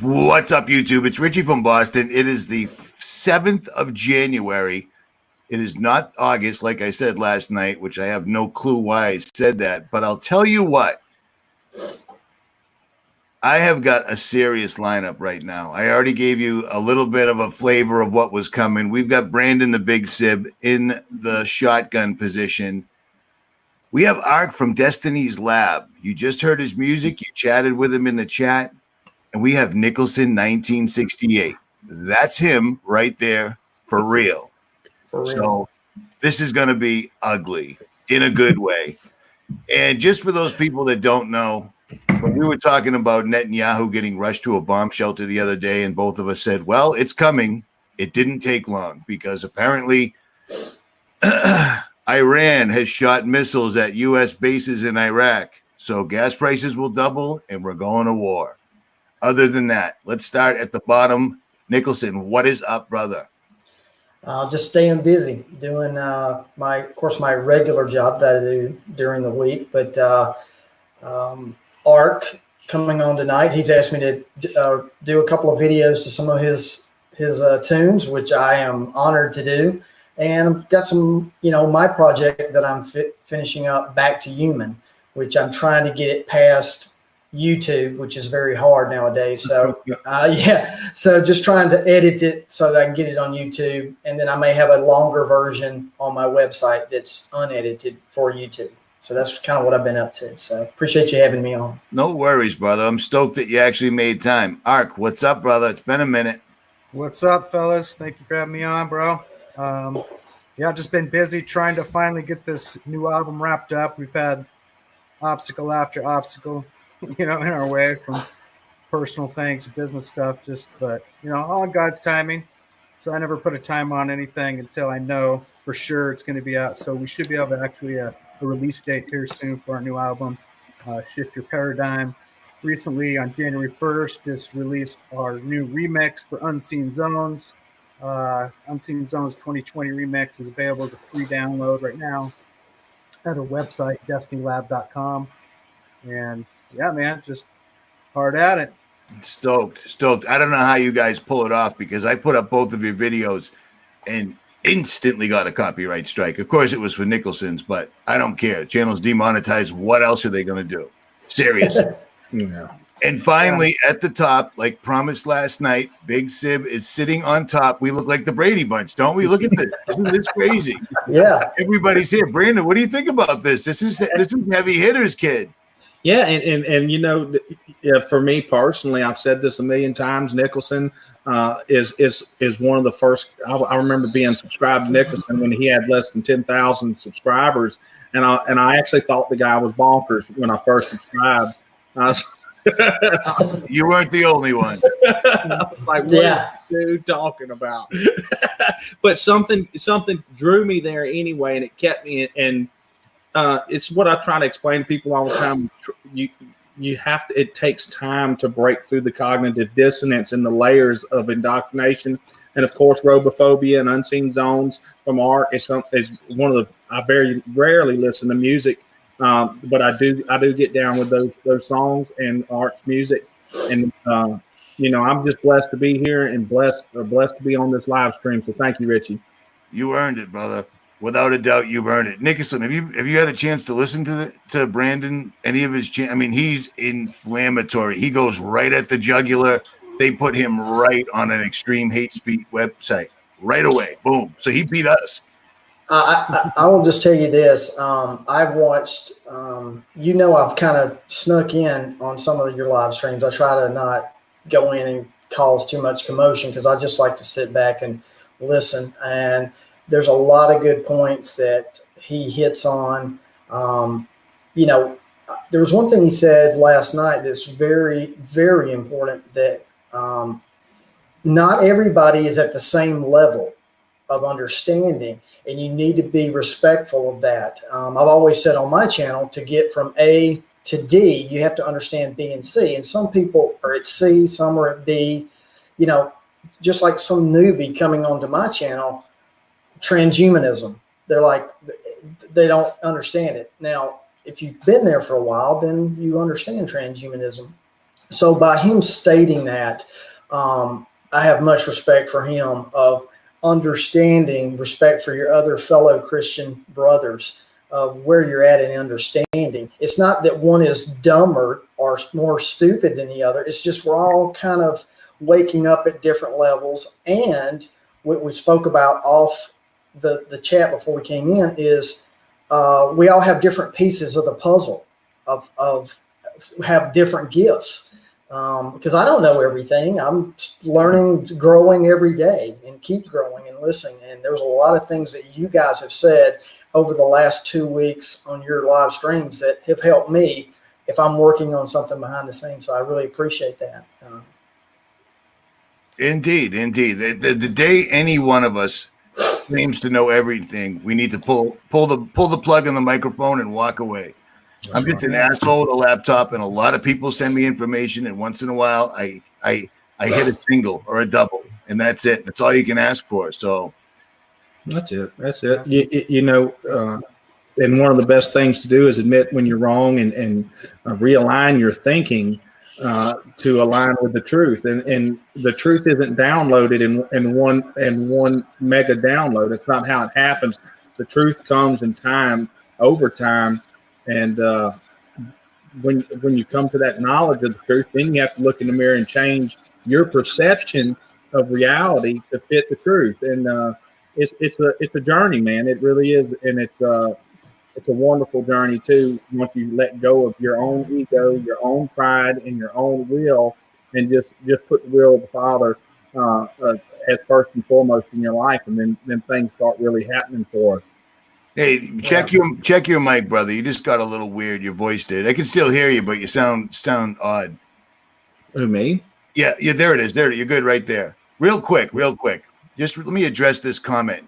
What's up, YouTube? It's Richie from Boston. It is the 7th of January. It is not August, like I said last night, which I have no clue why I said that. But I'll tell you what. I have got a serious lineup right now. I already gave you a little bit of a flavor of what was coming. We've got Brandon TheBigsib in the shotgun position. We have Ark from Destiny's Lab. You just heard his music. You chatted with him in the chat. And we have Nicholson1968. That's him right there for real. So this is going to be ugly in a good way. And just for those people that don't know, when we were talking about Netanyahu getting rushed to a bomb shelter the other day, and both of us said, well, it's coming. It didn't take long because apparently Iran has shot missiles at U.S. bases in Iraq. So gas prices will double and we're going to war. Other than that, let's start at the bottom. Nicholson, what is up, brother? Just staying busy, doing my regular job that I do during the week. But Ark coming on tonight. He's asked me to do a couple of videos to some of his tunes, which I am honored to do. And I've got some, my project that I'm finishing up, Back to Human, which I'm trying to get it past YouTube, which is very hard nowadays. So so just trying to edit it so that I can get it on YouTube, and then I may have a longer version on my website that's unedited for YouTube. So that's kind of what I've been up to. So appreciate you having me on. No worries, brother. I'm stoked that you actually made time. Ark, what's up, brother? It's been a minute. What's up, fellas? Thank you for having me on, bro. I've just been busy trying to finally get this new album wrapped up. We've had obstacle after obstacle, in our way, from personal things, business stuff, but all in God's timing. So I never put a time on anything until I know for sure it's going to be out. So we should be able to actually a release date here soon for our new album, Shift Your Paradigm. Recently on January 1st, just released our new remix for Unseen Zones. Unseen Zones 2020 remix is available as a free download right now at our website, destinylab.com. And yeah, man, just hard at it. Stoked. I don't know how you guys pull it off, because I put up both of your videos and instantly got a copyright strike. Of course, it was for Nicholson's, but I don't care. Channel's demonetized. What else are they going to do? Seriously. And finally, at the top, like promised last night, Big Sib is sitting on top. We look like the Brady Bunch, don't we? Look at this. Isn't this crazy? Yeah. Everybody's here. Brandon, what do you think about this? This is heavy hitters, kid. Yeah, and for me personally, I've said this a million times. Nicholson is one of the first. I remember being subscribed to Nicholson when he had less than 10,000 subscribers, and I actually thought the guy was bonkers when I first subscribed. You weren't the only one. Like, what is this dude talking about? But something drew me there anyway, and it kept me. And it's what I try to explain to people all the time. You have to. It takes time to break through the cognitive dissonance and the layers of indoctrination. And of course, Robophobia and Unseen Zones from Art is one of the. I very rarely listen to music. But I do get down with those songs and Art's music, and I'm just blessed to be here and blessed to be on this live stream. So thank you, Richie. You earned it, brother. Without a doubt, you've earned it. Nicholson, have you had a chance to listen to Brandon? Any of his? I mean, he's inflammatory. He goes right at the jugular. They put him right on an extreme hate speech website right away. Boom. So he beat us. I will just tell you this. I've watched, I've kind of snuck in on some of your live streams. I try to not go in and cause too much commotion, because I just like to sit back and listen. And there's a lot of good points that he hits on. There was one thing he said last night that's very, very important, that not everybody is at the same level of understanding, and you need to be respectful of that. I've always said on my channel, to get from A to D, you have to understand B and C. And some people are at C, some are at B. Just like some newbie coming onto my channel, transhumanism. They're like, they don't understand it. Now, if you've been there for a while, then you understand transhumanism. So by him stating that, I have much respect for him of understanding, respect for your other fellow Christian brothers of where you're at in understanding. It's not that one is dumber or more stupid than the other. It's just we're all kind of waking up at different levels. And what we spoke about off the chat before we came in is we all have different pieces of the puzzle of have different gifts. Because I don't know everything. I'm learning, growing every day, and keep growing and listening. And there's a lot of things that you guys have said over the last 2 weeks on your live streams that have helped me if I'm working on something behind the scenes. So I really appreciate that. Indeed. The day any one of us claims to know everything, we need to pull the plug on the microphone and walk away. I'm just an asshole with a laptop, and a lot of people send me information, and once in a while I hit a single or a double, and that's it. That's all you can ask for. So that's it. You know, and one of the best things to do is admit when you're wrong and realign your thinking to align with the truth. And the truth isn't downloaded in one mega download. It's not how it happens. The truth comes in time, over time. And when you come to that knowledge of the truth, then you have to look in the mirror and change your perception of reality to fit the truth. And it's a journey, man. It really is, and it's a wonderful journey too. Once you let go of your own ego, your own pride, and your own will, and just put the will of the Father as first and foremost in your life, and then things start really happening for us. Hey, check your mic, brother. You just got a little weird. Your voice did. I can still hear you, but you sound odd. Who, me? Yeah. There it is. There, you're good right there. Real quick. Just let me address this comment.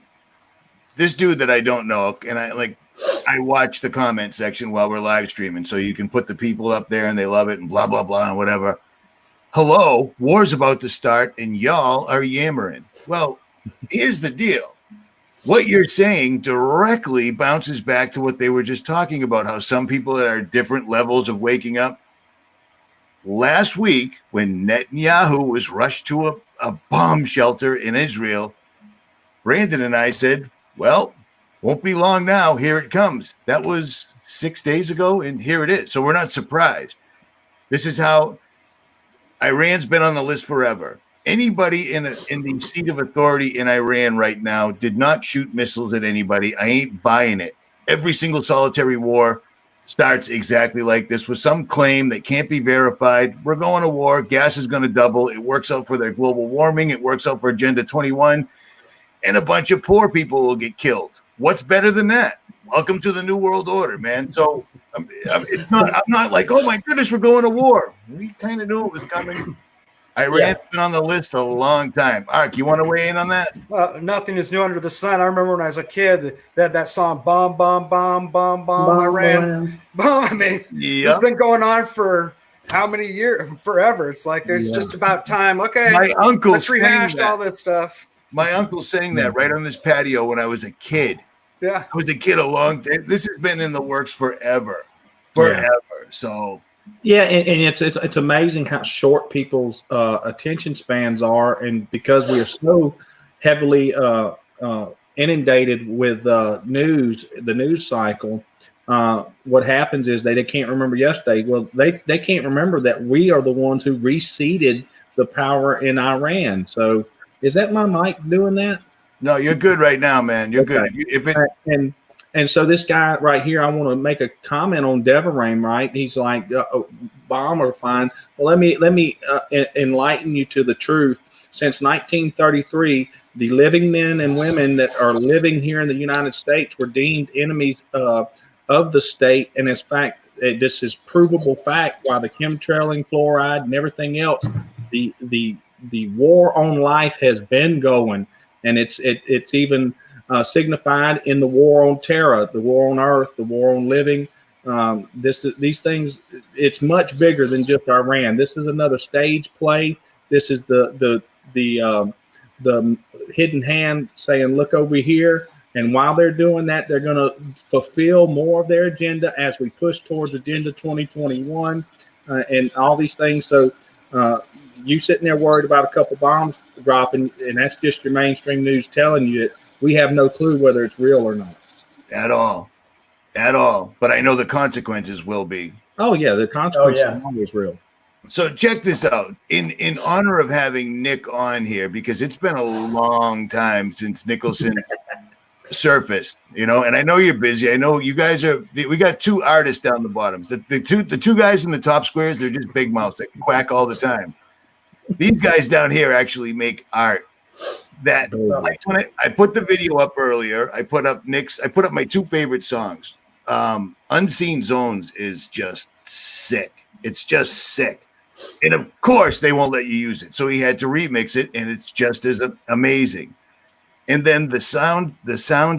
This dude that I don't know, and I watch the comment section while we're live streaming, so you can put the people up there and they love it and blah blah blah and whatever. Hello, war's about to start, and y'all are yammering. Well, here's the deal. What you're saying directly bounces back to what they were just talking about, how some people are at different levels of waking up. Last week, when Netanyahu was rushed to a bomb shelter in Israel, Brandon and I said, well, won't be long now. Here it comes. That was 6 days ago, and here it is. So we're not surprised. This is how Iran's been on the list forever. Anybody in the seat of authority in Iran right now did not shoot missiles at anybody. I ain't buying it. Every single solitary war starts exactly like this with some claim that can't be verified. We're going to war. Gas is going to double. It works out for their global warming. It works out for Agenda 21. And a bunch of poor people will get killed. What's better than that? Welcome to the New World Order, man. So I'm not like, oh, my goodness, we're going to war. We kind of knew it was coming. Iran's been on the list a long time. Ark, you want to weigh in on that? Well, nothing is new under the sun. I remember when I was a kid that song, bomb, bomb, bomb, bomb, bomb, Iran. Bomb. I mean, it's been going on for how many years? Forever. It's like there's just about time. Okay, let's rehash all this stuff. My uncle sang that right on this patio when I was a kid. Yeah. I was a kid a long time. This has been in the works forever. Forever. Yeah. So yeah, and it's amazing how short people's attention spans are, and because we are so heavily inundated with the news cycle, what happens is they can't remember yesterday. Well, they can't remember that we are the ones who reseated the power in Iran. So is that my mic doing that? No, you're good right now, man. You're good. And so this guy right here, I want to make a comment on Devarim, right? He's like, bomb or fine. Well, let me enlighten you to the truth. Since 1933, the living men and women that are living here in the United States were deemed enemies of the state. And in fact, this is provable fact why the chemtrailing, fluoride, and everything else, the war on life has been going, and it's even signified in the war on terror, the war on earth, the war on living. These things, it's much bigger than just Iran. This is another stage play. This is the hidden hand saying, look over here. And while they're doing that, they're going to fulfill more of their agenda as we push towards Agenda 2021. and all these things. So you sitting there worried about a couple bombs dropping, and that's just your mainstream news telling you that we have no clue whether it's real or not. At all. But I know the consequences will be. Oh yeah, the consequences are always real. So check this out. In honor of having Nick on here, because it's been a long time since Nicholson surfaced, and I know you're busy. I know you guys we got two artists down the bottoms. The two guys in the top squares, they're just big mouths that quack all the time. These guys down here actually make art. That I put the video up earlier. I put up my two favorite songs. Unseen Zones is just sick. It's just sick. And of course they won't let you use it. So he had to remix it, and it's just as amazing. And then the sound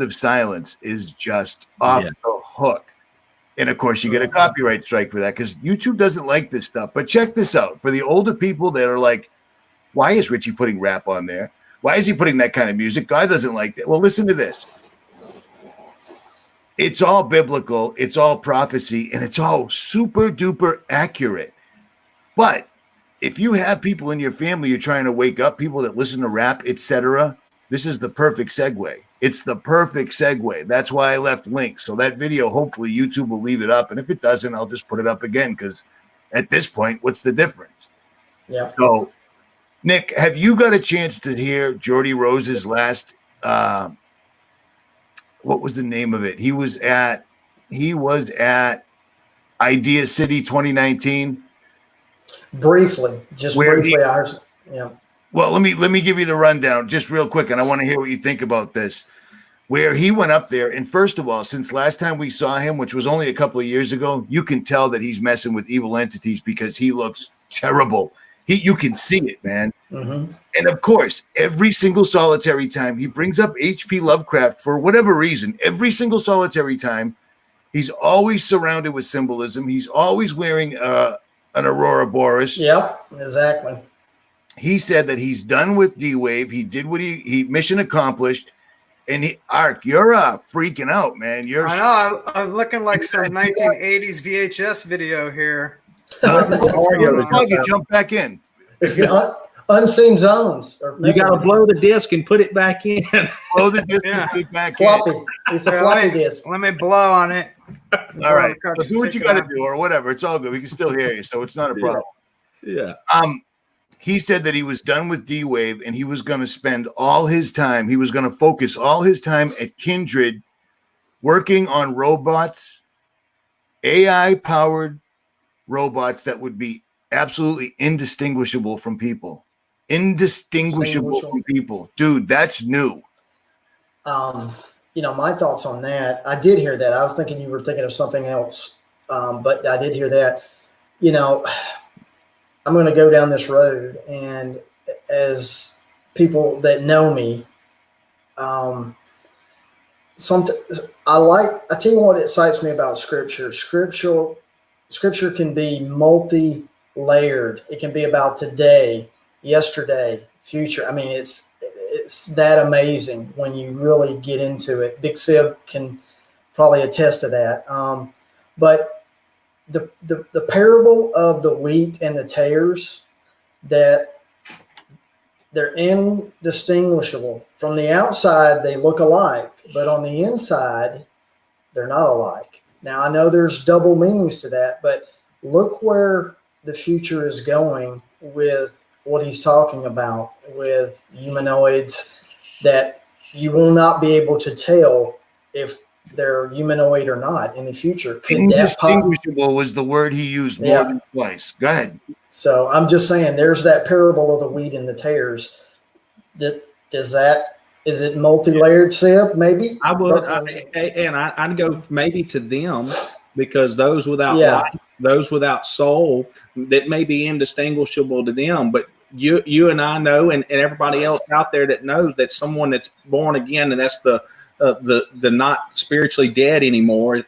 of silence is just off the hook. And of course you get a copyright strike for that because YouTube doesn't like this stuff. But check this out. For the older people that are like, why is Richie putting rap on there? Why is he putting that kind of music? God doesn't like that. Well, listen to this. It's all biblical. It's all prophecy. And it's all super duper accurate. But if you have people in your family you're trying to wake up, people that listen to rap, etc., this is the perfect segue. It's the perfect segue. That's why I left links. So that video, hopefully YouTube will leave it up. And if it doesn't, I'll just put it up again because at this point, what's the difference? Yeah. So, Nick, have you got a chance to hear Jordy Rose's last what was the name of it? He was at Idea City 2019. Briefly. Yeah. Well, let me give you the rundown just real quick, and I want to hear what you think about this. Where he went up there, and first of all, since last time we saw him, which was only a couple of years ago, you can tell that he's messing with evil entities because he looks terrible. You can see it, man. Mm-hmm. And of course, every single solitary time he brings up H.P. Lovecraft for whatever reason, every single solitary time, he's always surrounded with symbolism. He's always wearing an Aurora Boreas. Yep, exactly. He said that he's done with D-Wave. He did what he mission accomplished. And Ark, you're freaking out, man. I know. I'm looking like some 1980s VHS video here. Jump back in. It's the Unseen Zones. You got to blow the disc and put it back in. Blow the disc and put it back floppy. in. It's a floppy disc. Let me blow on it. All right. So do what you got to do or whatever. It's all good. We can still hear you, so it's not a problem. Yeah. He said that he was done with D-Wave and he was going to spend all his time, he was going to focus all his time at Kindred working on robots, AI-powered robots that would be absolutely indistinguishable from people. Indistinguishable from people. Dude, that's new. My thoughts on that, I did hear that. I was thinking you were thinking of something else, but I did hear that. I'm going to go down this road, and as people that know me, I tell you what excites me about Scripture. Scripture can be multi-layered. It can be about today, yesterday, future. I mean, it's that amazing when you really get into it. Big Sib can probably attest to that. But the parable of the wheat and the tares, that they're indistinguishable. From the outside, they look alike, but on the inside, they're not alike. Now, I know there's double meanings to that, but look where the future is going with what he's talking about with humanoids, that you will not be able to tell if they're humanoid or not in the future. Indistinguishable was the word he used more than twice. Go ahead. So I'm just saying, there's that parable of the wheat and the tares. Is it multi-layered, Sib? Maybe I would, I'd go maybe to them, because those without life, those without soul, that may be indistinguishable to them. But you and I know, and everybody else out there that knows, that someone that's born again, and that's the not spiritually dead anymore.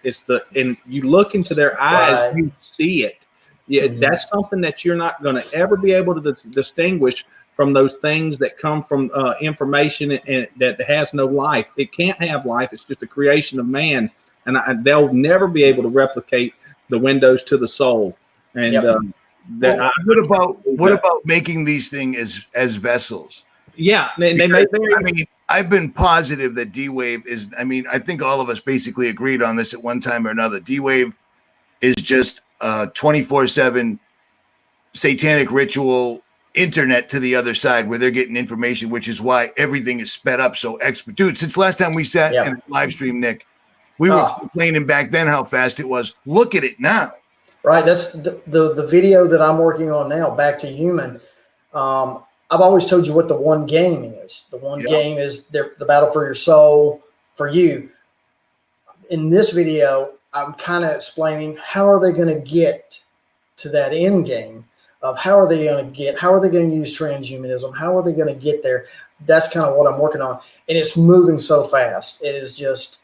And you look into their eyes, right. You see it. Yeah, mm-hmm. That's something that you're not going to ever be able to distinguish from those things that come from information and that has no life. It can't have life. It's just a creation of man, and they'll never be able to replicate the windows to the soul. And what about making these things as vessels? Yeah, I've been positive that D-Wave is. I mean, I think all of us basically agreed on this at one time or another. D-Wave is just 24/7 satanic ritual internet to the other side where they're getting information, which is why everything is sped up so expert. Dude, since last time we sat and live stream, Nick, we were complaining back then how fast it was. Look at it now. Right. That's the video that I'm working on now, Back to Human. I've always told you what the one game is. The one game is the battle for your soul, for you. In this video, I'm kind of explaining how are they going to get to that end game of how are they going to use transhumanism? How are they going to get there? That's kind of what I'm working on. And it's moving so fast. It is just,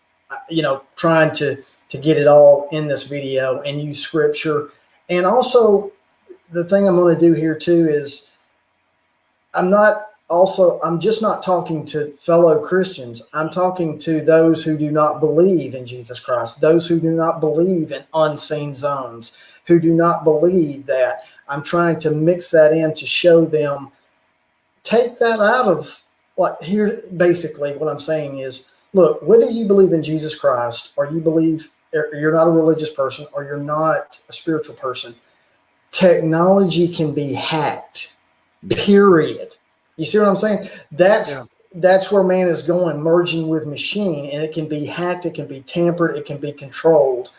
trying to get it all in this video and use scripture. And also the thing I'm going to do here too is I'm just not talking to fellow Christians. I'm talking to those who do not believe in Jesus Christ, those who do not believe in unseen zones, who do not believe that. I'm trying to mix that in to show them, take that out of here. Basically what I'm saying is, look, whether you believe in Jesus Christ or you're not a religious person or you're not a spiritual person, technology can be hacked, period. You see what I'm saying? That's where man is going, merging with machine, and it can be hacked, it can be tampered, it can be controlled.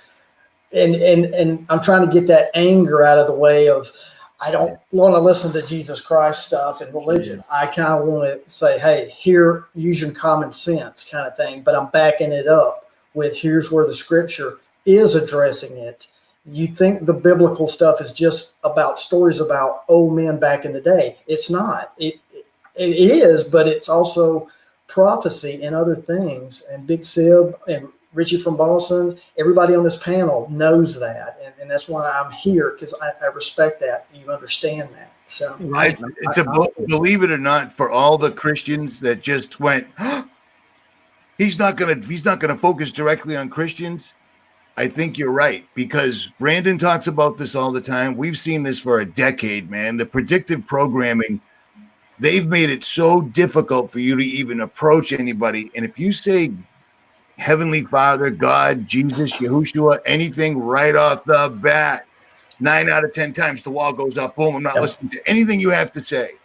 And I'm trying to get that anger out of the way of, I don't want to listen to Jesus Christ stuff and religion. I kind of want to say, hey, here, use your common sense kind of thing. But I'm backing it up with here's where the scripture is addressing it. You think the biblical stuff is just about stories about old men back in the day. It's not. It is, but it's also prophecy and other things. And Big Sib and Richie from Boston, everybody on this panel knows that. And that's why I'm here, because I respect that. You understand that. So, believe it or not, for all the Christians that just went, he's not gonna focus directly on Christians. I think you're right, because Brandon talks about this all the time. We've seen this for a decade, man. The predictive programming, they've made it so difficult for you to even approach anybody. And if you say Heavenly Father, God, Jesus, Yahushua, anything right off the bat, 9 out of 10 times the wall goes up. Boom, I'm not listening to anything you have to say.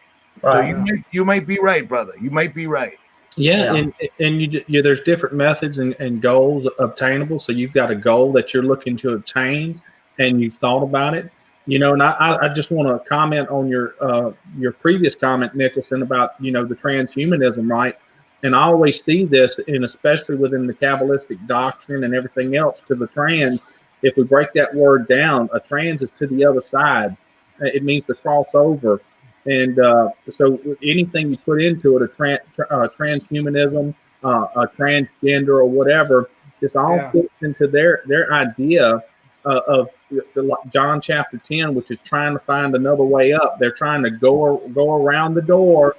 Right. So you might be right, brother. You might be right. Yeah. And there's different methods and goals obtainable. So you've got a goal that you're looking to obtain and you've thought about it. And I just want to comment on your previous comment, Nicholson, about, the transhumanism, right? And I always see this, and especially within the Kabbalistic doctrine and everything else, because the trans, if we break that word down, a trans is to the other side. It means to cross over. And so anything you put into it, a transhumanism, a transgender or whatever, it's all fits into their idea of John chapter 10, which is trying to find another way up. They're trying to go around the door.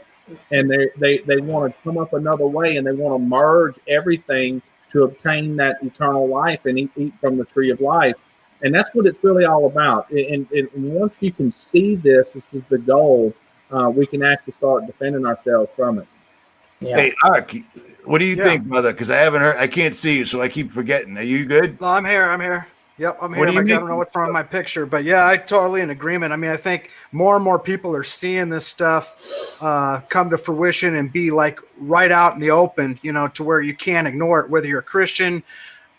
And they want to come up another way, and they want to merge everything to obtain that eternal life and eat from the tree of life. And that's what it's really all about. And once you can see this is the goal, we can actually start defending ourselves from it. Yeah. Hey, Ark, what do you think, brother? Because I haven't heard, I can't see you, so I keep forgetting. Are you good? No, I'm here. Yep, I'm here. I don't know what's wrong with my picture, but yeah, I totally in agreement. I mean, I think more and more people are seeing this stuff come to fruition and be like right out in the open, to where you can't ignore it, whether you're a Christian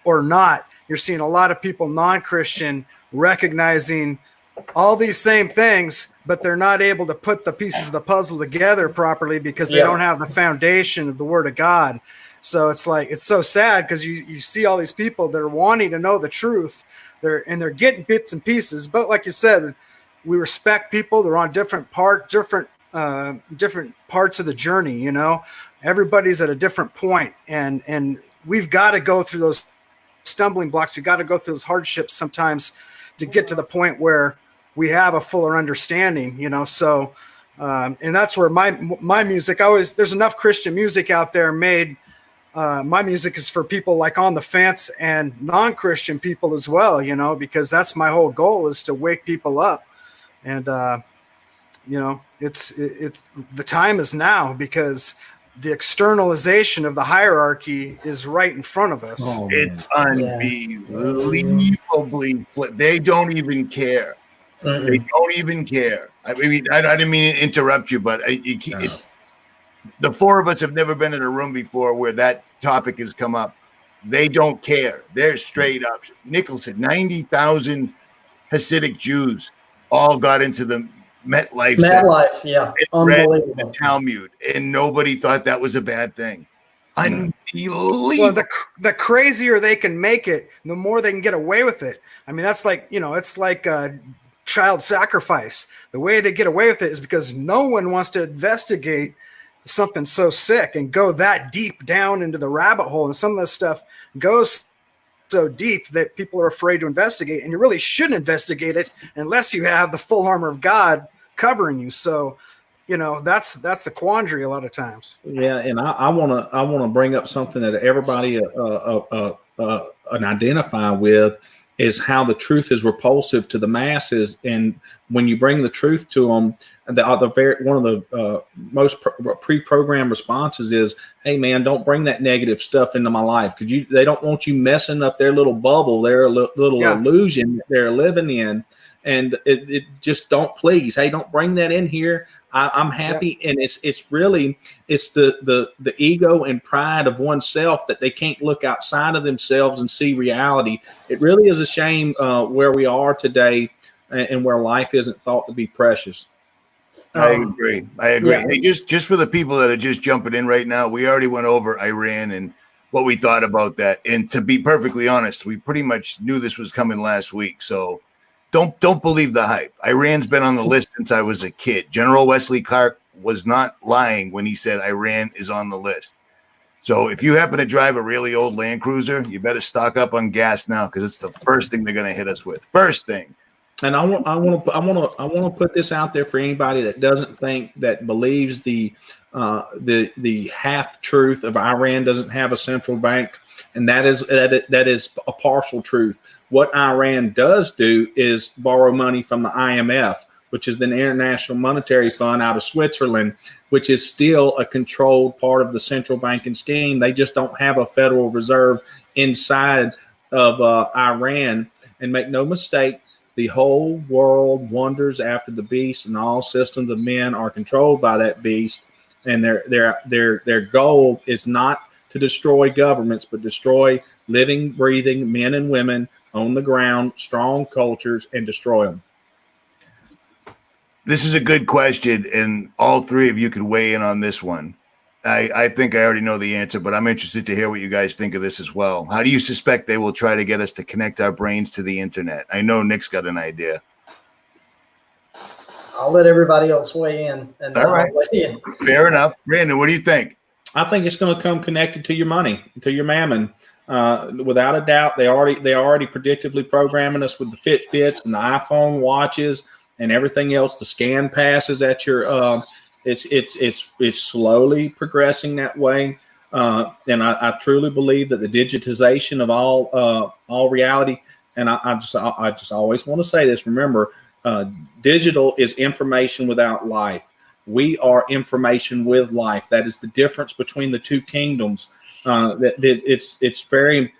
or not. You're seeing a lot of people, non-Christian, recognizing all these same things, but they're not able to put the pieces of the puzzle together properly because they don't have the foundation of the Word of God. So it's like, it's so sad because you see all these people that are wanting to know the truth. They're getting bits and pieces. But like you said, we respect people. They're on different parts of the journey, Everybody's at a different point. And we've got to go through those stumbling blocks. We've got to go through those hardships sometimes to get to the point where we have a fuller understanding, So, and that's where my music, there's enough Christian music out there made my music is for people like on the fence and non-Christian people as well, you know, because that's my whole goal, is to wake people up. And, you know, it's the time is now, because the externalization of the hierarchy is right in front of us. Oh, It's unbelievably they don't even care. They don't even care. I mean, I didn't mean to interrupt you, but the four of us have never been in a room before where that topic has come up. They don't care. They're straight up. Nicholson, 90,000 Hasidic Jews all got into the MetLife. Yeah. Unbelievable. The Talmud, and nobody thought that was a bad thing. Unbelievable. Well, the crazier they can make it, the more they can get away with it. I mean, that's like, you know, it's like child sacrifice. The way they get away with it is because no one wants to investigate something so sick and go that deep down into the rabbit hole. And some of this stuff goes so deep that people are afraid to investigate, and you really shouldn't investigate it unless you have the full armor of God covering you. So, you know, that's the quandary a lot of times. Yeah, and I want to bring up something that everybody identify with, is how the truth is repulsive to the masses, and when you bring the truth to them, one of the most pre-programmed responses is, "Hey, man, don't bring that negative stuff into my life, because they don't want you messing up their little bubble, their little illusion that they're living in, and it just don't, please. Hey, don't bring that in here. I'm happy." And it's really the ego and pride of oneself that they can't look outside of themselves and see reality. It really is a shame where we are today, and where life isn't thought to be precious. I agree. Yeah. Hey, just for the people that are just jumping in right now, we already went over Iran and what we thought about that. And to be perfectly honest, we pretty much knew this was coming last week. So don't believe the hype. Iran's been on the list since I was a kid. General Wesley Clark was not lying when he said Iran is on the list. So if you happen to drive a really old Land Cruiser, you better stock up on gas now, because it's the first thing they're going to hit us with. First thing. And I want to put this out there for anybody that doesn't think, that believes the half truth of Iran doesn't have a central bank, and that is a partial truth. What Iran does do is borrow money from the IMF, which is the International Monetary Fund out of Switzerland, which is still a controlled part of the central banking scheme. They just don't have a Federal Reserve inside of Iran. And make no mistake, the whole world wonders after the beast, and all systems of men are controlled by that beast. And their goal is not to destroy governments, but destroy living, breathing men and women on the ground, strong cultures, and destroy them. This is a good question, and all three of you could weigh in on this one. I think I already know the answer, but I'm interested to hear what you guys think of this as well. How do you suspect they will try to get us to connect our brains to the internet? I know Nick's got an idea. I'll let everybody else weigh in. And all right. Fair enough. Brandon, what do you think? I think it's going to come connected to your money, to your mammon. Without a doubt, they already predictively programming us with the Fitbits and the iPhone watches and everything else. The scan passes at your it's slowly progressing that way, and I truly believe that the digitization of all reality. And I just always want to say this. Remember, digital is information without life. We are information with life. That is the difference between the two kingdoms. It's very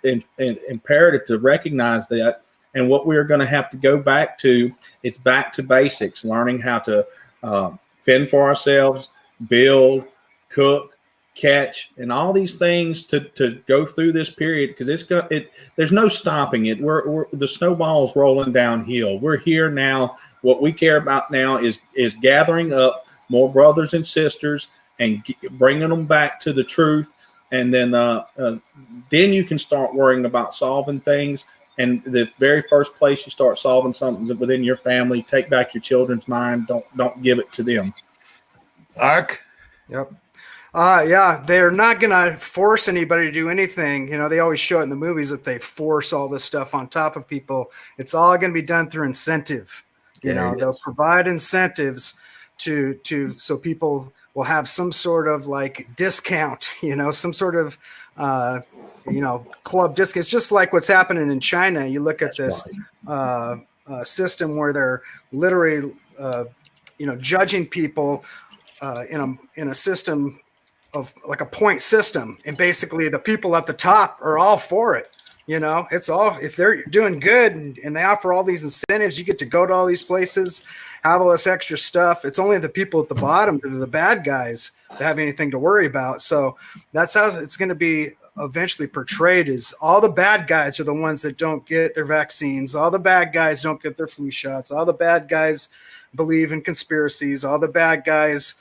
imperative to recognize that. And what we're going to have to go back to is back to basics, learning how to fend for ourselves, build, cook, catch, and all these things to go through this period, because there's no stopping it. The snowball's rolling downhill. We're here now. What we care about now is gathering up more brothers and sisters and bringing them back to the truth. And then you can start worrying about solving things. And the very first place you start solving something is within your family. Take back your children's mind. Don't give it to them. Ark? Yep. Yeah, they're not going to force anybody to do anything. You know, they always show it in the movies that they force all this stuff on top of people. It's all going to be done through incentive. You know, they'll provide incentives so people will have some sort of like discount, some sort of club discount. It's just like what's happening in China. You look at this system where they're literally judging people in a system of like a point system, and basically the people at the top are all for it. It's all, if they're doing good and they offer all these incentives, you get to go to all these places, have all this extra stuff. It's only the people at the bottom that are the bad guys that have anything to worry about. So that's how it's going to be eventually portrayed, is all the bad guys are the ones that don't get their vaccines. All the bad guys don't get their flu shots. All the bad guys believe in conspiracies. All the bad guys,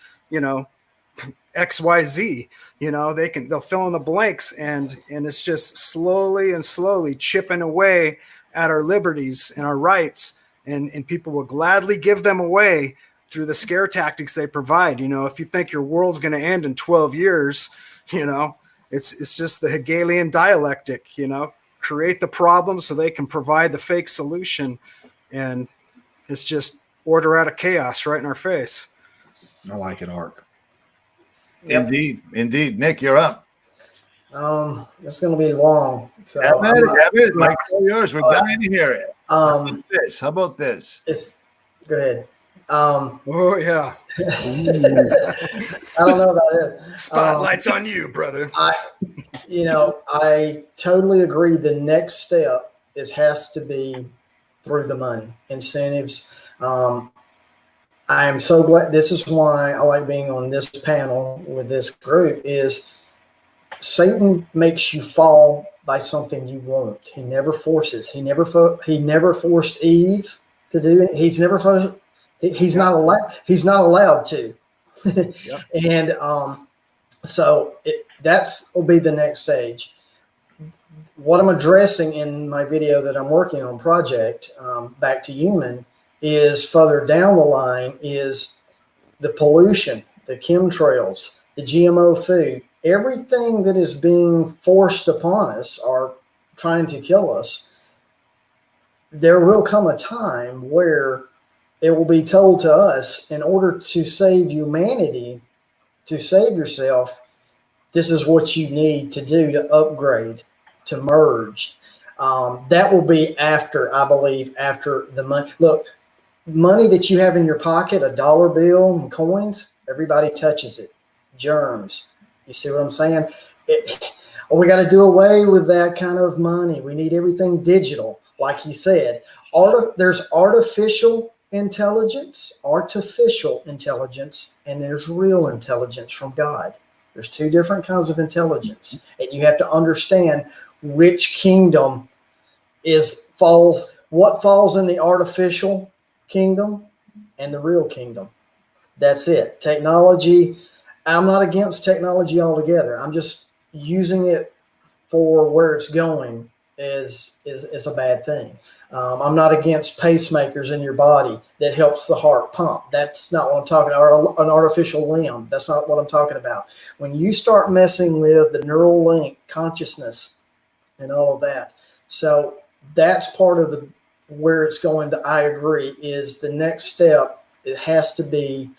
XYZ, they'll fill in the blanks, and it's just slowly chipping away at our liberties and our rights, and people will gladly give them away through the scare tactics they provide. If you think your world's going to end in 12 years, it's just the Hegelian dialectic, create the problem so they can provide the fake solution, and it's just order out of chaos right in our face. I like it, Ark. Yep. Indeed. Nick, you're up. It's going to be long. So have it. Mike, all yours. We're dying to hear it. How about this? Go ahead. Oh yeah. I don't know about this. Spotlight's on you, brother. I totally agree. The next step has to be through the money, incentives. I am so glad. This is why I like being on this panel with this group. Is Satan makes you fall by something you want. He never forces. He never forced Eve to do it. He's not allowed. He's not allowed to. Yep. And so that's will be the next stage. What I'm addressing in my video that I'm working on, project Back to Human, is further down the line is the pollution, the chemtrails, the GMO food, everything that is being forced upon us or trying to kill us. There will come a time where it will be told to us, in order to save humanity, to save yourself, this is what you need to do to upgrade, to merge. That will be after, I believe, after the money. Look, money that you have in your pocket, a dollar bill and coins, everybody touches it. Germs. You see what I'm saying? We got to do away with that kind of money. We need everything digital, like he said. There's artificial intelligence, and there's real intelligence from God. There's two different kinds of intelligence, and you have to understand which kingdom what falls in the artificial kingdom and the real kingdom. That's it. Technology, I'm not against technology altogether. I'm just using it for where it's going is a bad thing. I'm not against pacemakers in your body that helps the heart pump. That's not what I'm talking about. Or an artificial limb. That's not what I'm talking about. When you start messing with the neural link, consciousness, and all of that. So that's part of where it's going. I agree, is the next step. It has to be,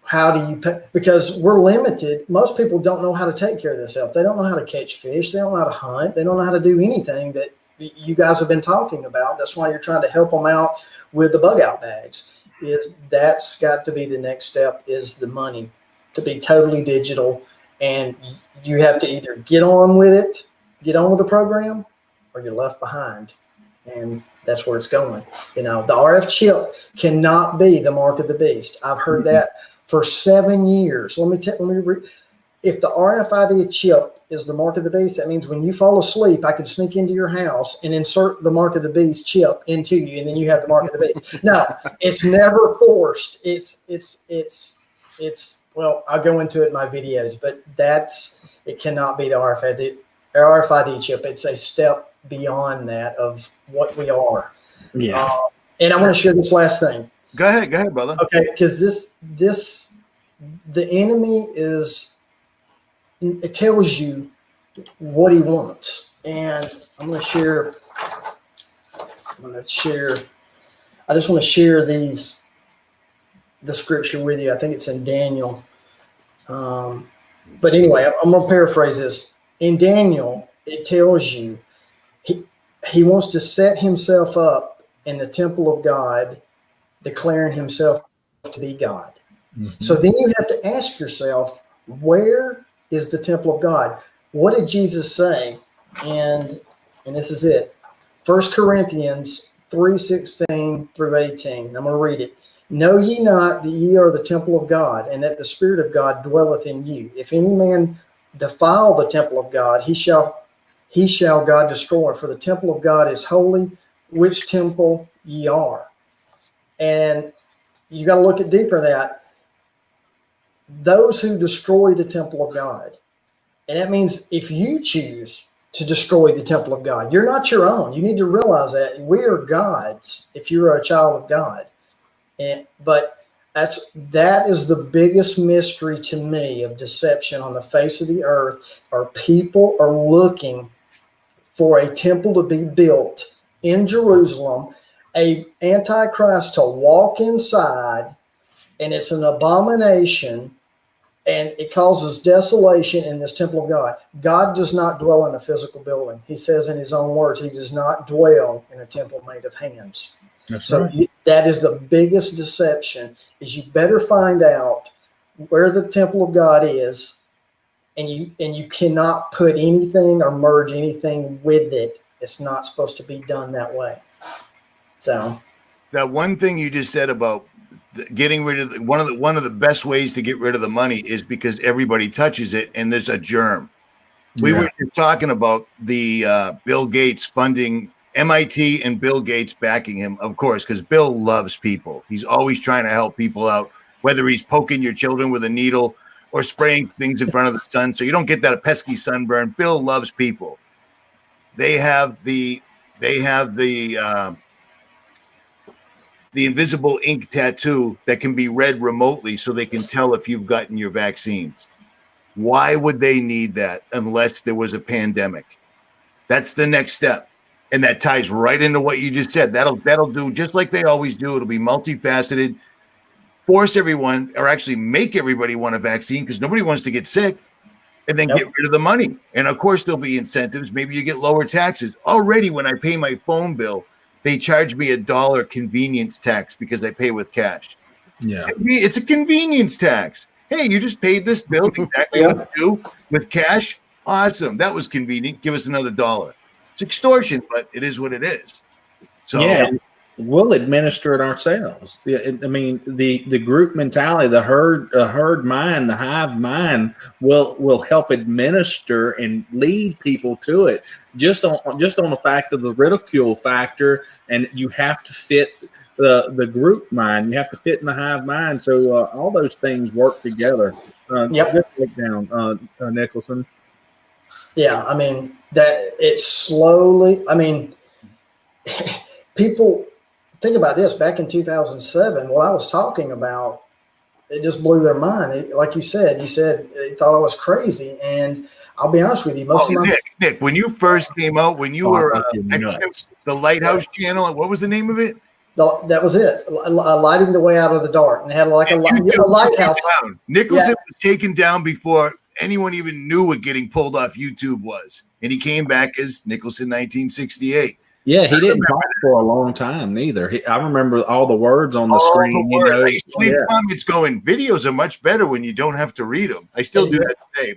how do you pay? Because we're limited. Most people don't know how to take care of themselves. They don't know how to catch fish. They don't know how to hunt. They don't know how to do anything that you guys have been talking about. That's why you're trying to help them out with the bug out bags. That's got to be the next step, is the money, to be totally digital. And you have to either get on with it, get on with the program, or you're left behind. And that's where it's going. The RF chip cannot be the mark of the beast. I've heard that for 7 years. If the RFID chip is the mark of the beast, that means when you fall asleep, I can sneak into your house and insert the mark of the beast chip into you, and then you have the mark of the beast. No, it's never forced. Well, I'll go into it in my videos, but it cannot be the RFID chip. It's a step beyond that of what we are. Yeah. And I want to share this last thing. Go ahead, brother. Okay, because the enemy it tells you what he wants. And I just want to share these the scripture with you. I think it's in Daniel. But anyway, I'm going to paraphrase this. In Daniel, it tells you he wants to set himself up in the temple of God, declaring himself to be God. So then you have to ask yourself, where is the temple of God? What did Jesus say? And this is it. 1 Corinthians 3:16 through 18. I'm going to read it. Know ye not that ye are the temple of God, and that the Spirit of God dwelleth in you? If any man defile the temple of God, he shall God destroy. For the temple of God is holy, which temple ye are. And you got to look at deeper that. Those who destroy the temple of God, and that means if you choose to destroy the temple of God, you're not your own. You need to realize that we are God's if you're a child of God. But that is the biggest mystery to me of deception on the face of the earth. Our people are looking for a temple to be built in Jerusalem, a antichrist to walk inside, and it's an abomination, and it causes desolation in this temple of God. God does not dwell in a physical building. He says in his own words, he does not dwell in a temple made of hands. That's so right. That is the biggest deception, is you better find out where the temple of God is, and you cannot put anything or merge anything with it. It's not supposed to be done that way. So that one thing you just said about getting rid of one of the best ways to get rid of the money is because everybody touches it and there's a germ. We were talking about the Bill Gates funding MIT and Bill Gates backing him, of course, because Bill loves people. He's always trying to help people out, whether he's poking your children with a needle or spraying things in front of the sun so you don't get that pesky sunburn. Bill loves people. They have the invisible ink tattoo that can be read remotely so they can tell if you've gotten your vaccines. Why would they need that unless there was a pandemic? That's the next step. And that ties right into what you just said. That'll do just like they always do. It'll be multifaceted, force everyone, or actually make everybody want a vaccine because nobody wants to get sick, and then get rid of the money. And of course, there'll be incentives. Maybe you get lower taxes. Already, when I pay my phone bill, they charge me $1 convenience tax because I pay with cash. Yeah. It's a convenience tax. Hey, you just paid this bill exactly what you do with cash. Awesome. That was convenient. Give us another $1. It's extortion, but it is what it is. So yeah, we'll administer it ourselves. I mean, the group mentality, the herd mind, the hive mind will help administer and lead people to it. Just on the fact of the ridicule factor, and you have to fit the group mind. You have to fit in the hive mind. So all those things work together. Just look down, Nicholson. Yeah, I mean, that it's slowly, I mean, people think about this. Back in 2007, what I was talking about, it just blew their mind. Like you said they thought I was crazy. And I'll be honest with you, Nick, when you first came out, when you were the Lighthouse Channel, what was the name of it? That was it. Lighting the way out of the dark, and it had like a lighthouse. Nicholson was taken down before anyone even knew what getting pulled off YouTube was, and he came back as Nicholson1968. Yeah, he didn't talk for a long time neither. I remember all the words on the screen. I used to leave comments going, videos are much better when you don't have to read them. I still do that today.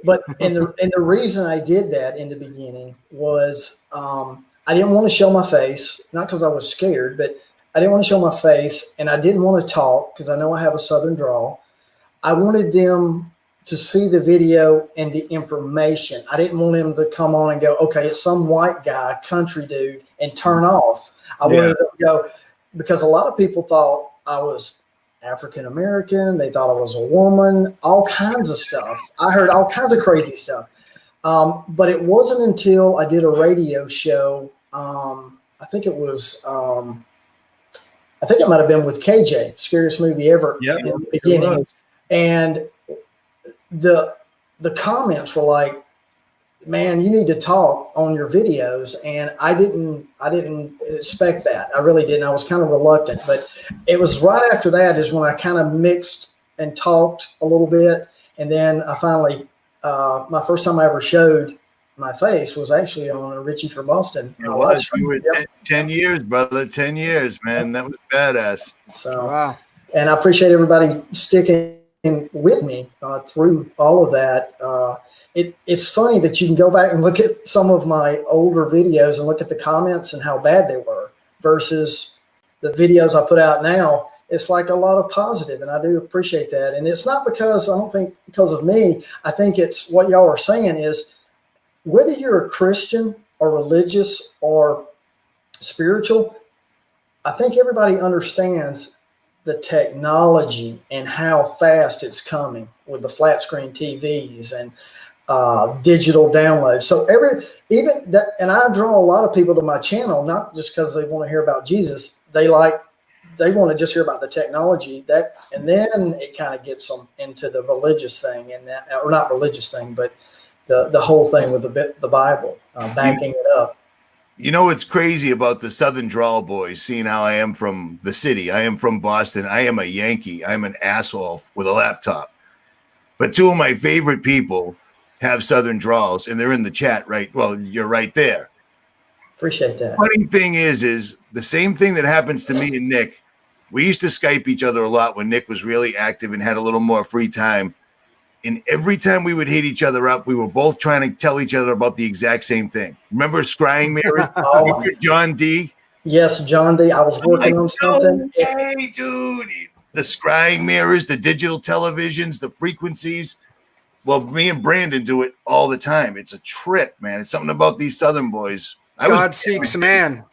But the reason I did that in the beginning was I didn't want to show my face, not because I was scared, but I didn't want to show my face, and I didn't want to talk because I know I have a Southern drawl. I wanted them to see the video and the information. I didn't want him to come on and go, okay, it's some white guy, country dude, and turn off. I wanted to go, because a lot of people thought I was African-American. They thought I was a woman, all kinds of stuff. I heard all kinds of crazy stuff. But it wasn't until I did a radio show. I think it was, I think it might've been with KJ, Scariest Movie Ever in the beginning. And the comments were like, man, you need to talk on your videos. And I didn't expect that. I really didn't. I was kind of reluctant, but it was right after that is when I kind of mixed and talked a little bit. And then I finally, my first time I ever showed my face was actually on Richie from Boston. It was. You were 10 years, brother. 10 years, man. That was badass. So, Wow. And I appreciate everybody sticking with me through all of that. It's funny that you can go back and look at some of my older videos and look at the comments and how bad they were versus the videos I put out now. It's like a lot of positive, and I do appreciate that. And it's not because, I don't think because of me. I think it's what y'all are saying is whether you're a Christian or religious or spiritual, I think everybody understands the technology and how fast it's coming with the flat screen TVs and digital downloads. So even that, and I draw a lot of people to my channel, not just because they want to hear about Jesus. They want to just hear about the technology that, and then it kind of gets them into the religious thing and that, or not religious thing, but the whole thing with the Bible, backing it up. You know what's crazy about the Southern Drawl boys, seeing how I am from the city. I am from Boston. I am a Yankee. I'm an asshole with a laptop. But two of my favorite people have Southern Drawls, and they're in the chat, right? Well, you're right there. Appreciate that. Funny thing is the same thing that happens to me and Nick. We used to Skype each other a lot when Nick was really active and had a little more free time. And every time we would hit each other up, we were both trying to tell each other about the exact same thing. Remember scrying mirrors? Oh, John D? yes, John D. I was working on something. Hey, dude. The scrying mirrors, the digital televisions, the frequencies. Well, me and Brandon do it all the time. It's a trip, man. It's something about these Southern boys. God seeks man.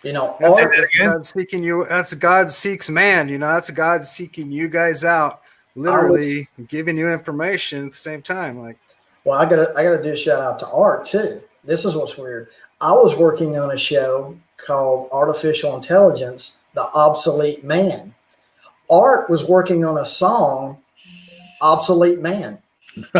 You know, That's again? God seeking you. That's God seeks man. You know, that's God seeking you guys out. Literally giving you information at the same time. Like, well, I gotta do a shout out to Art too. This is what's weird. I was working on a show called Artificial Intelligence, The Obsolete Man. Art was working on a song, Obsolete Man.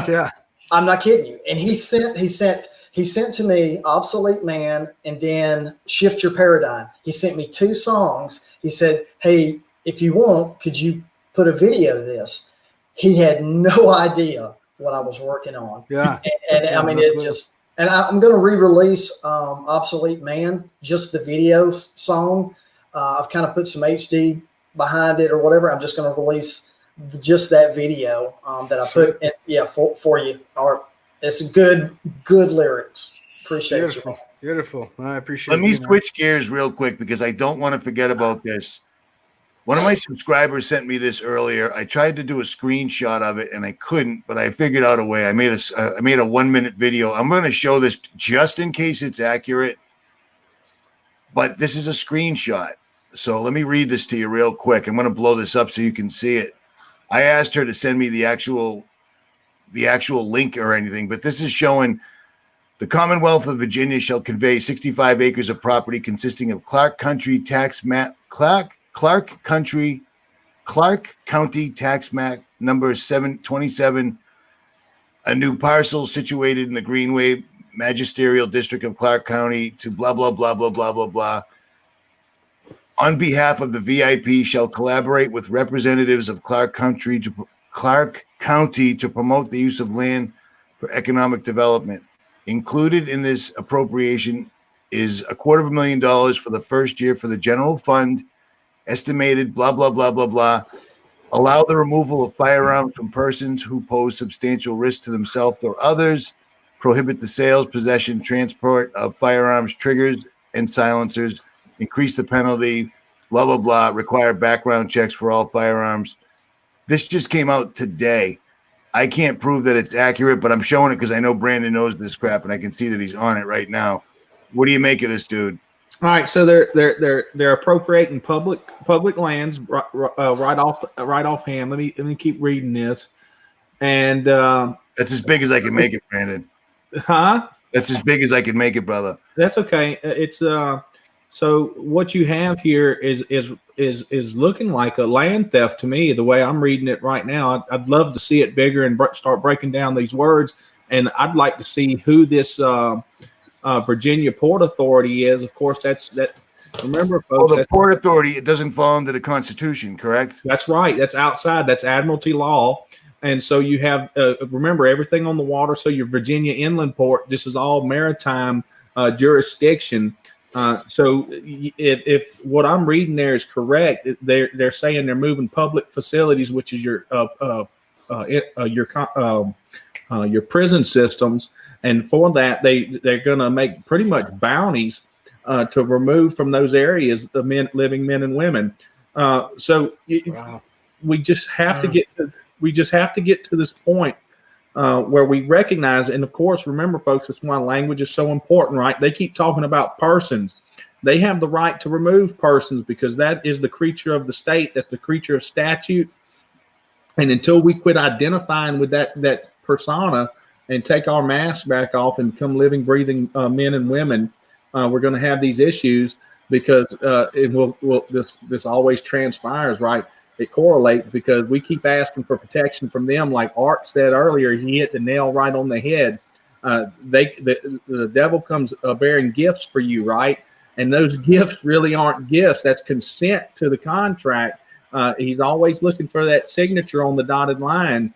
yeah. I'm not kidding you. And he sent to me Obsolete Man and then Shift Your Paradigm. He sent me 2 songs. He said, hey, if you want, could you put a video to this? He had no idea what I was working on. Yeah. And I mean, it just, and I'm going to re-release Obsolete Man, just the video song. I've kind of put some HD behind it or whatever. I'm just going to release just that video that I put in, for you. Art. It's good lyrics. Appreciate Beautiful. you. Beautiful. I appreciate it. Let me switch gears real quick because I don't want to forget about this. One of my subscribers sent me this earlier. I tried to do a screenshot of it and I couldn't, but I figured out a way. I made a 1-minute video. I'm going to show this just in case it's accurate, but this is a screenshot. So let me read this to you real quick. I'm going to blow this up so you can see it. I asked her to send me the actual link or anything, but this is showing the Commonwealth of Virginia shall convey 65 acres of property consisting of Clark County tax map number 727, a new parcel situated in the Greenway Magisterial District of Clark County to blah, blah, blah, blah, blah, blah, blah. On behalf of the VIP shall collaborate with representatives of Clark County to promote the use of land for economic development. Included in this appropriation is $250,000 for the first year for the general fund, estimated blah, blah, blah, blah, blah. Allow the removal of firearms from persons who pose substantial risk to themselves or others. Prohibit the sales, possession, transport of firearms, triggers, and silencers. Increase the penalty, blah, blah, blah. Require background checks for all firearms. This just came out today. I can't prove that it's accurate, but I'm showing it because I know Brandon knows this crap, and I can see that he's on it right now. What do you make of this, dude? All right, so they're appropriating public lands right offhand. Let me keep reading this, and that's as big as I can make it, Brandon. Huh? That's as big as I can make it, brother. That's okay. It's so what you have here is looking like a land theft to me. The way I'm reading it right now, I'd love to see it bigger and start breaking down these words. And I'd like to see who this Virginia Port Authority is. Of course, remember, folks. Well, the Port Authority, it doesn't fall under the Constitution, correct? That's right. That's outside. That's Admiralty law. And so you have, remember, everything on the water. So your Virginia Inland Port, this is all maritime jurisdiction. So if what I'm reading there is correct, they're saying they're moving public facilities, which is your prison systems, and for that they're going to make pretty much bounties to remove from those areas the living men and women. So we just have to get to this point where we recognize, and of course, remember, folks, that's why language is so important, right? They keep talking about persons. They have the right to remove persons because that is the creature of the state. That's the creature of statute. And until we quit identifying with that persona and take our masks back off and become living, breathing men and women, we're going to have these issues because this always transpires, right? It correlates because we keep asking for protection from them. Like Art said earlier, he hit the nail right on the head. The devil comes bearing gifts for you, right? And those gifts really aren't gifts. That's consent to the contract. He's always looking for that signature on the dotted line.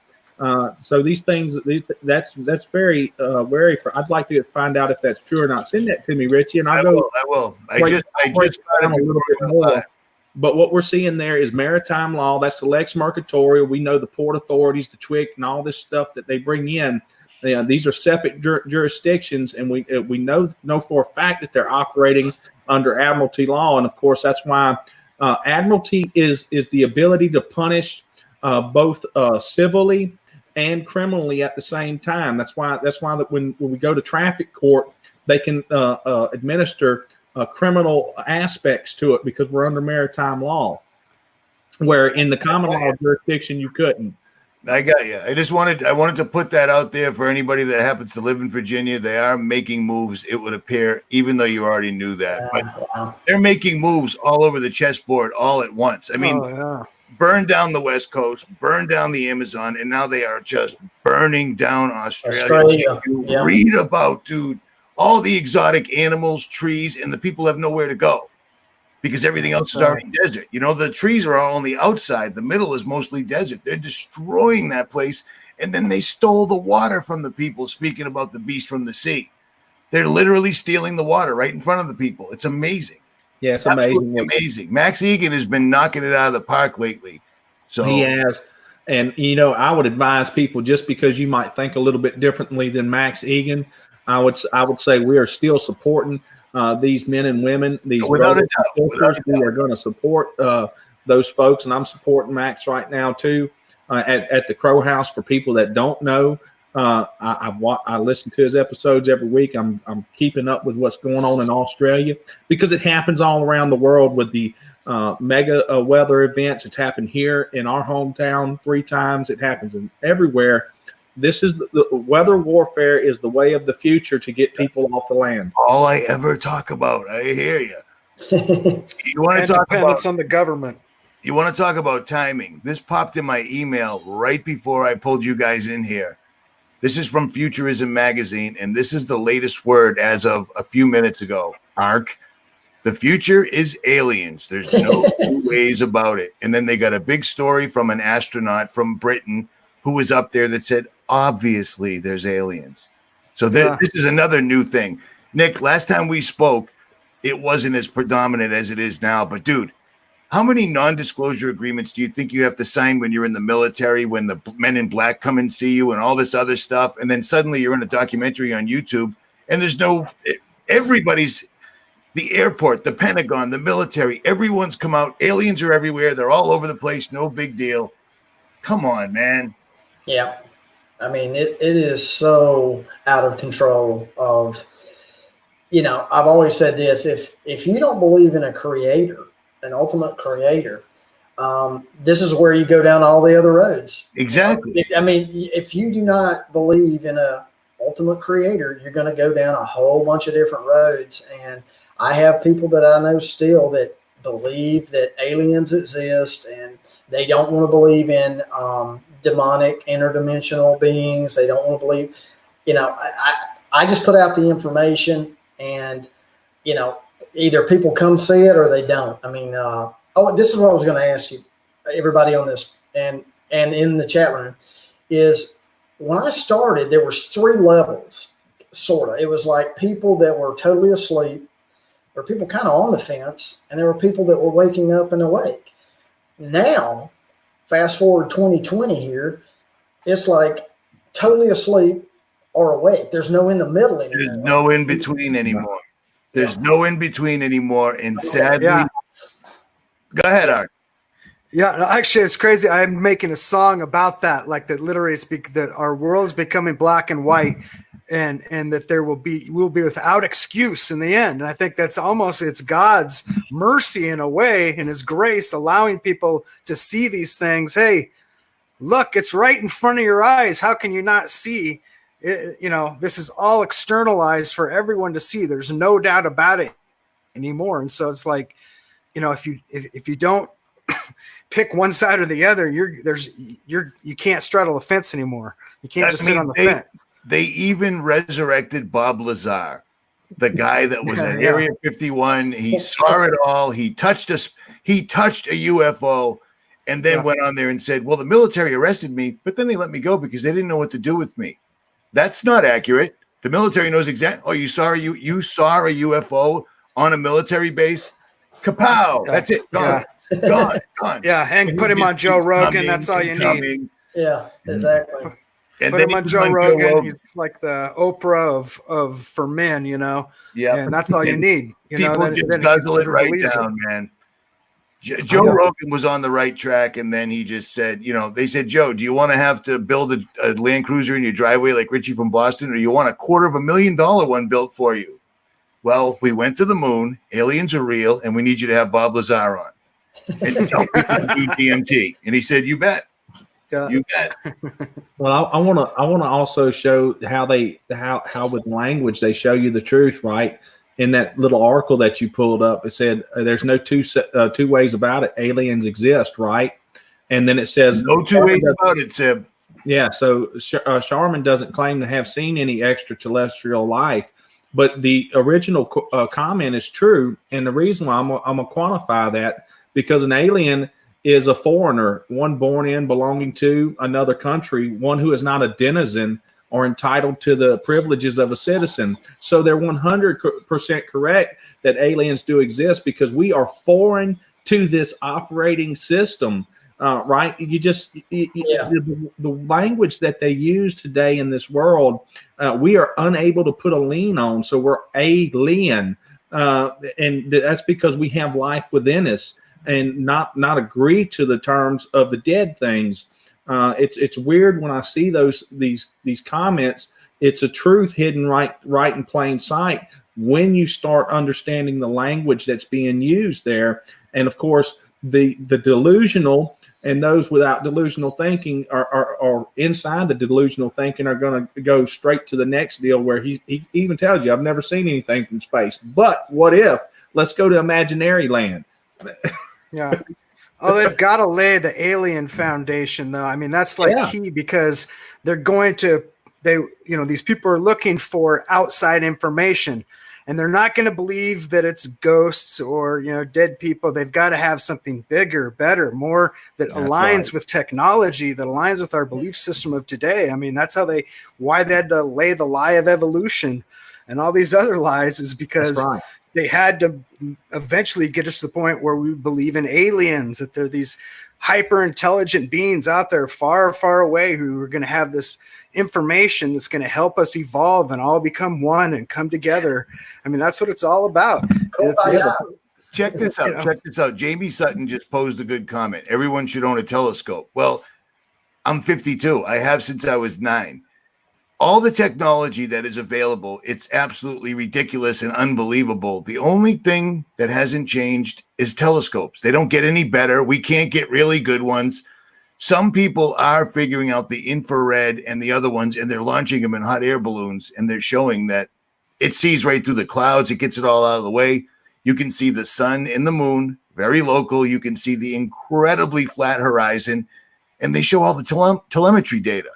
So these things, that's very, very. I'd like to find out if that's true or not. Send that to me, Richie, and I will. I just a little bit more. But what we're seeing there is maritime law. That's the Lex Mercatorial. We know the port authorities, the TWIC, and all this stuff that they bring in. These are separate jurisdictions, and we know for a fact that they're operating under Admiralty law. And of course, that's why Admiralty is the ability to punish both civilly and criminally at the same time. That's why that when we go to traffic court, they can administer criminal aspects to it because we're under maritime law, where in the common law jurisdiction you couldn't. I got you. I wanted to put that out there for anybody that happens to live in Virginia. They are making moves, it would appear, even though you already knew that. But they're making moves all over the chessboard all at once. I mean, burn down the West Coast, burn down the Amazon, and now they are just burning down Australia. You read about, dude, all the exotic animals, trees, and the people have nowhere to go because everything else is already desert. You know, the trees are all on the outside. The middle is mostly desert. They're destroying that place. And then they stole the water from the people, speaking about the beast from the sea. They're literally stealing the water right in front of the people. It's amazing. Yeah, it's amazing. Amazing. Max Egan has been knocking it out of the park lately. So he has. And, you know, I would advise people, just because you might think a little bit differently than Max Egan, I would say we are still supporting these men and women, these without a doubt. We are going to support those folks, and I'm supporting Max right now too at the Crow House. For people that don't know, I listen to his episodes every week. I'm keeping up with what's going on in Australia because it happens all around the world with the mega weather events. It's happened here in our hometown 3 times. It happens everywhere. This is the weather warfare is the way of the future to get people off the land. All I ever talk about. I hear you. You want to talk about on the government. You want to talk about timing. This popped in my email right before I pulled you guys in here. This is from Futurism Magazine, and this is the latest word as of a few minutes ago. ARC. The future is aliens. There's no two ways about it. And then they got a big story from an astronaut from Britain who was up there that said, obviously, there's aliens. So this is another new thing. Nick, last time we spoke, it wasn't as predominant as it is now. But, dude, how many non-disclosure agreements do you think you have to sign when you're in the military, when the men in black come and see you and all this other stuff? And then suddenly you're in a documentary on YouTube and there's everybody's the airport, the Pentagon, the military, everyone's come out. Aliens are everywhere. They're all over the place. No big deal. Come on, man. Yeah. I mean, it is so out of control of, I've always said this, if you don't believe in a creator, an ultimate creator, this is where you go down all the other roads. Exactly. I mean, if you do not believe in a ultimate creator, you're going to go down a whole bunch of different roads. And I have people that I know still that believe that aliens exist, and they don't want to believe in demonic interdimensional beings. They don't want to believe. I just put out the information, and either people come see it or they don't. I mean, this is what I was going to ask you, everybody on this and in the chat room, is when I started, there was 3 levels, sort of. It was like people that were totally asleep, or people kind of on the fence, and there were people that were waking up and awake. Now, fast forward 2020 here, it's like totally asleep or awake. There's no in the middle anymore. There's no in between anymore. There's no in between anymore. And sadly, go ahead, Art. Yeah, actually, it's crazy. I'm making a song about that, like that literally speak that our world's becoming black and white, and that we'll be without excuse in the end. And I think that's it's God's mercy in a way, and His grace allowing people to see these things. Hey, look, it's right in front of your eyes. How can you not see? This is all externalized for everyone to see. There's no doubt about it anymore. And so it's like, if you don't pick one side or the other, you can't straddle the fence anymore. You can't just sit on the fence. They even resurrected Bob Lazar, the guy that was at Area 51. He saw it all. He touched us. He touched a UFO, and then went on there and said, "Well, the military arrested me, but then they let me go because they didn't know what to do with me." That's not accurate. The military knows exactly. Oh, you saw a UFO on a military base? Kapow! That's it. Gone. Gone. Yeah, and put him on Joe Rogan. That's all you need. Yeah, exactly. And put him on Joe Rogan. He's like the Oprah of for men, Yeah, and that's all you need. People just guzzle it right down, man. Joe Rogan was on the right track, and then he just said, they said, "Joe, do you want to have to build a Land Cruiser in your driveway like Richie from Boston, or you want $250,000 one built for you?" Well, we went to the moon. Aliens are real, and we need you to have Bob Lazar on and tell people to eat DMT. And he said, "You bet, you bet." Well, I want to also show how with language they show you the truth, right? In that little article that you pulled up, it said there's no two ways about it. Aliens exist, right? And then it says no 2 ways about it, Sib. Yeah. So Sharman doesn't claim to have seen any extraterrestrial life, but the original comment is true. And the reason why I'm gonna quantify that, because an alien is a foreigner, one born in, belonging to another country, one who is not a denizen or entitled to the privileges of a citizen. So they're 100% correct that aliens do exist, because we are foreign to this operating system, right? The language that they use today in this world, we are unable to put a lien on. So we're alien, and that's because we have life within us and not agree to the terms of the dead things. It's weird when I see these comments. It's a truth hidden right in plain sight when you start understanding the language that's being used there. And of course, the delusional and those without delusional thinking are inside the delusional thinking are going to go straight to the next deal, where he even tells you, "I've never seen anything from space, but what if? Let's go to imaginary land." Yeah. Oh, they've got to lay the alien foundation, though. I mean, that's key, because they're going to, these people are looking for outside information, and they're not going to believe that it's ghosts or, dead people. They've got to have something bigger, better, more that aligns with technology, that aligns with our belief system of today. I mean, that's why they had to lay the lie of evolution and all these other lies, is because they had to eventually get us to the point where we believe in aliens, that they're these hyper intelligent beings out there far, far away who are going to have this information that's going to help us evolve and all become one and come together. I mean, that's what it's all about. Check this out. Check this out. Jamie Sutton just posed a good comment. Everyone should own a telescope. Well, I'm 52. I have since I was 9. All the technology that is available, it's absolutely ridiculous and unbelievable. The only thing that hasn't changed is telescopes. They don't get any better. We can't get really good ones. Some people are figuring out the infrared and the other ones, and they're launching them in hot air balloons, and they're showing that it sees right through the clouds. It gets it all out of the way. You can see the sun and the moon, very local. You can see the incredibly flat horizon, and they show all the telemetry data.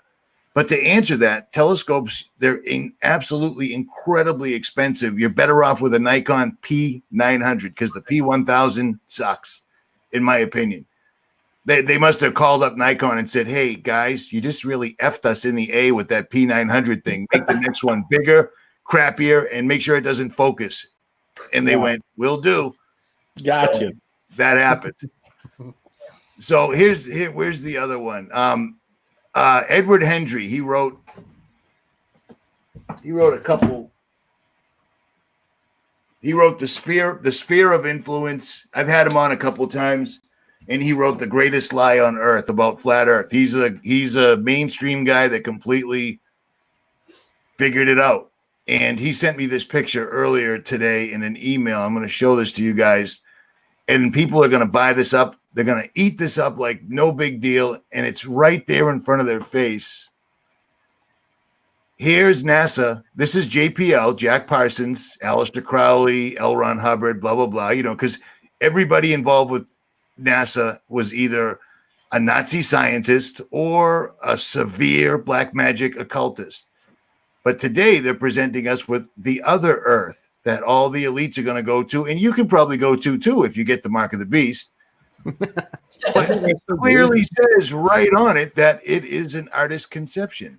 But to answer that, telescopes, they're absolutely incredibly expensive. You're better off with a Nikon P900 because the P1000 sucks, in my opinion. They must have called up Nikon and said, hey, guys, you just really effed us in the A with that P900 thing. Make the next one bigger, crappier, and make sure it doesn't focus. And they went, will do. Gotcha. So that happened. So where's the other one? Edward Hendry, he wrote a couple. He wrote the sphere of influence. I've had him on a couple times, and he wrote The Greatest Lie on Earth about flat Earth. He's a mainstream guy that completely figured it out. And he sent me this picture earlier today in an email. I'm going to show this to you guys, and people are going to buy this up. They're going to eat this up like no big deal, and it's right there in front of their face. Here's NASA. This is JPL, Jack Parsons, Aleister Crowley, L. Ron Hubbard, blah, blah, blah, because everybody involved with NASA was either a Nazi scientist or a severe black magic occultist. But today they're presenting us with the other Earth that all the elites are going to go to, and you can probably go to too if you get the mark of the beast. But it clearly says right on it that it is an artist's conception.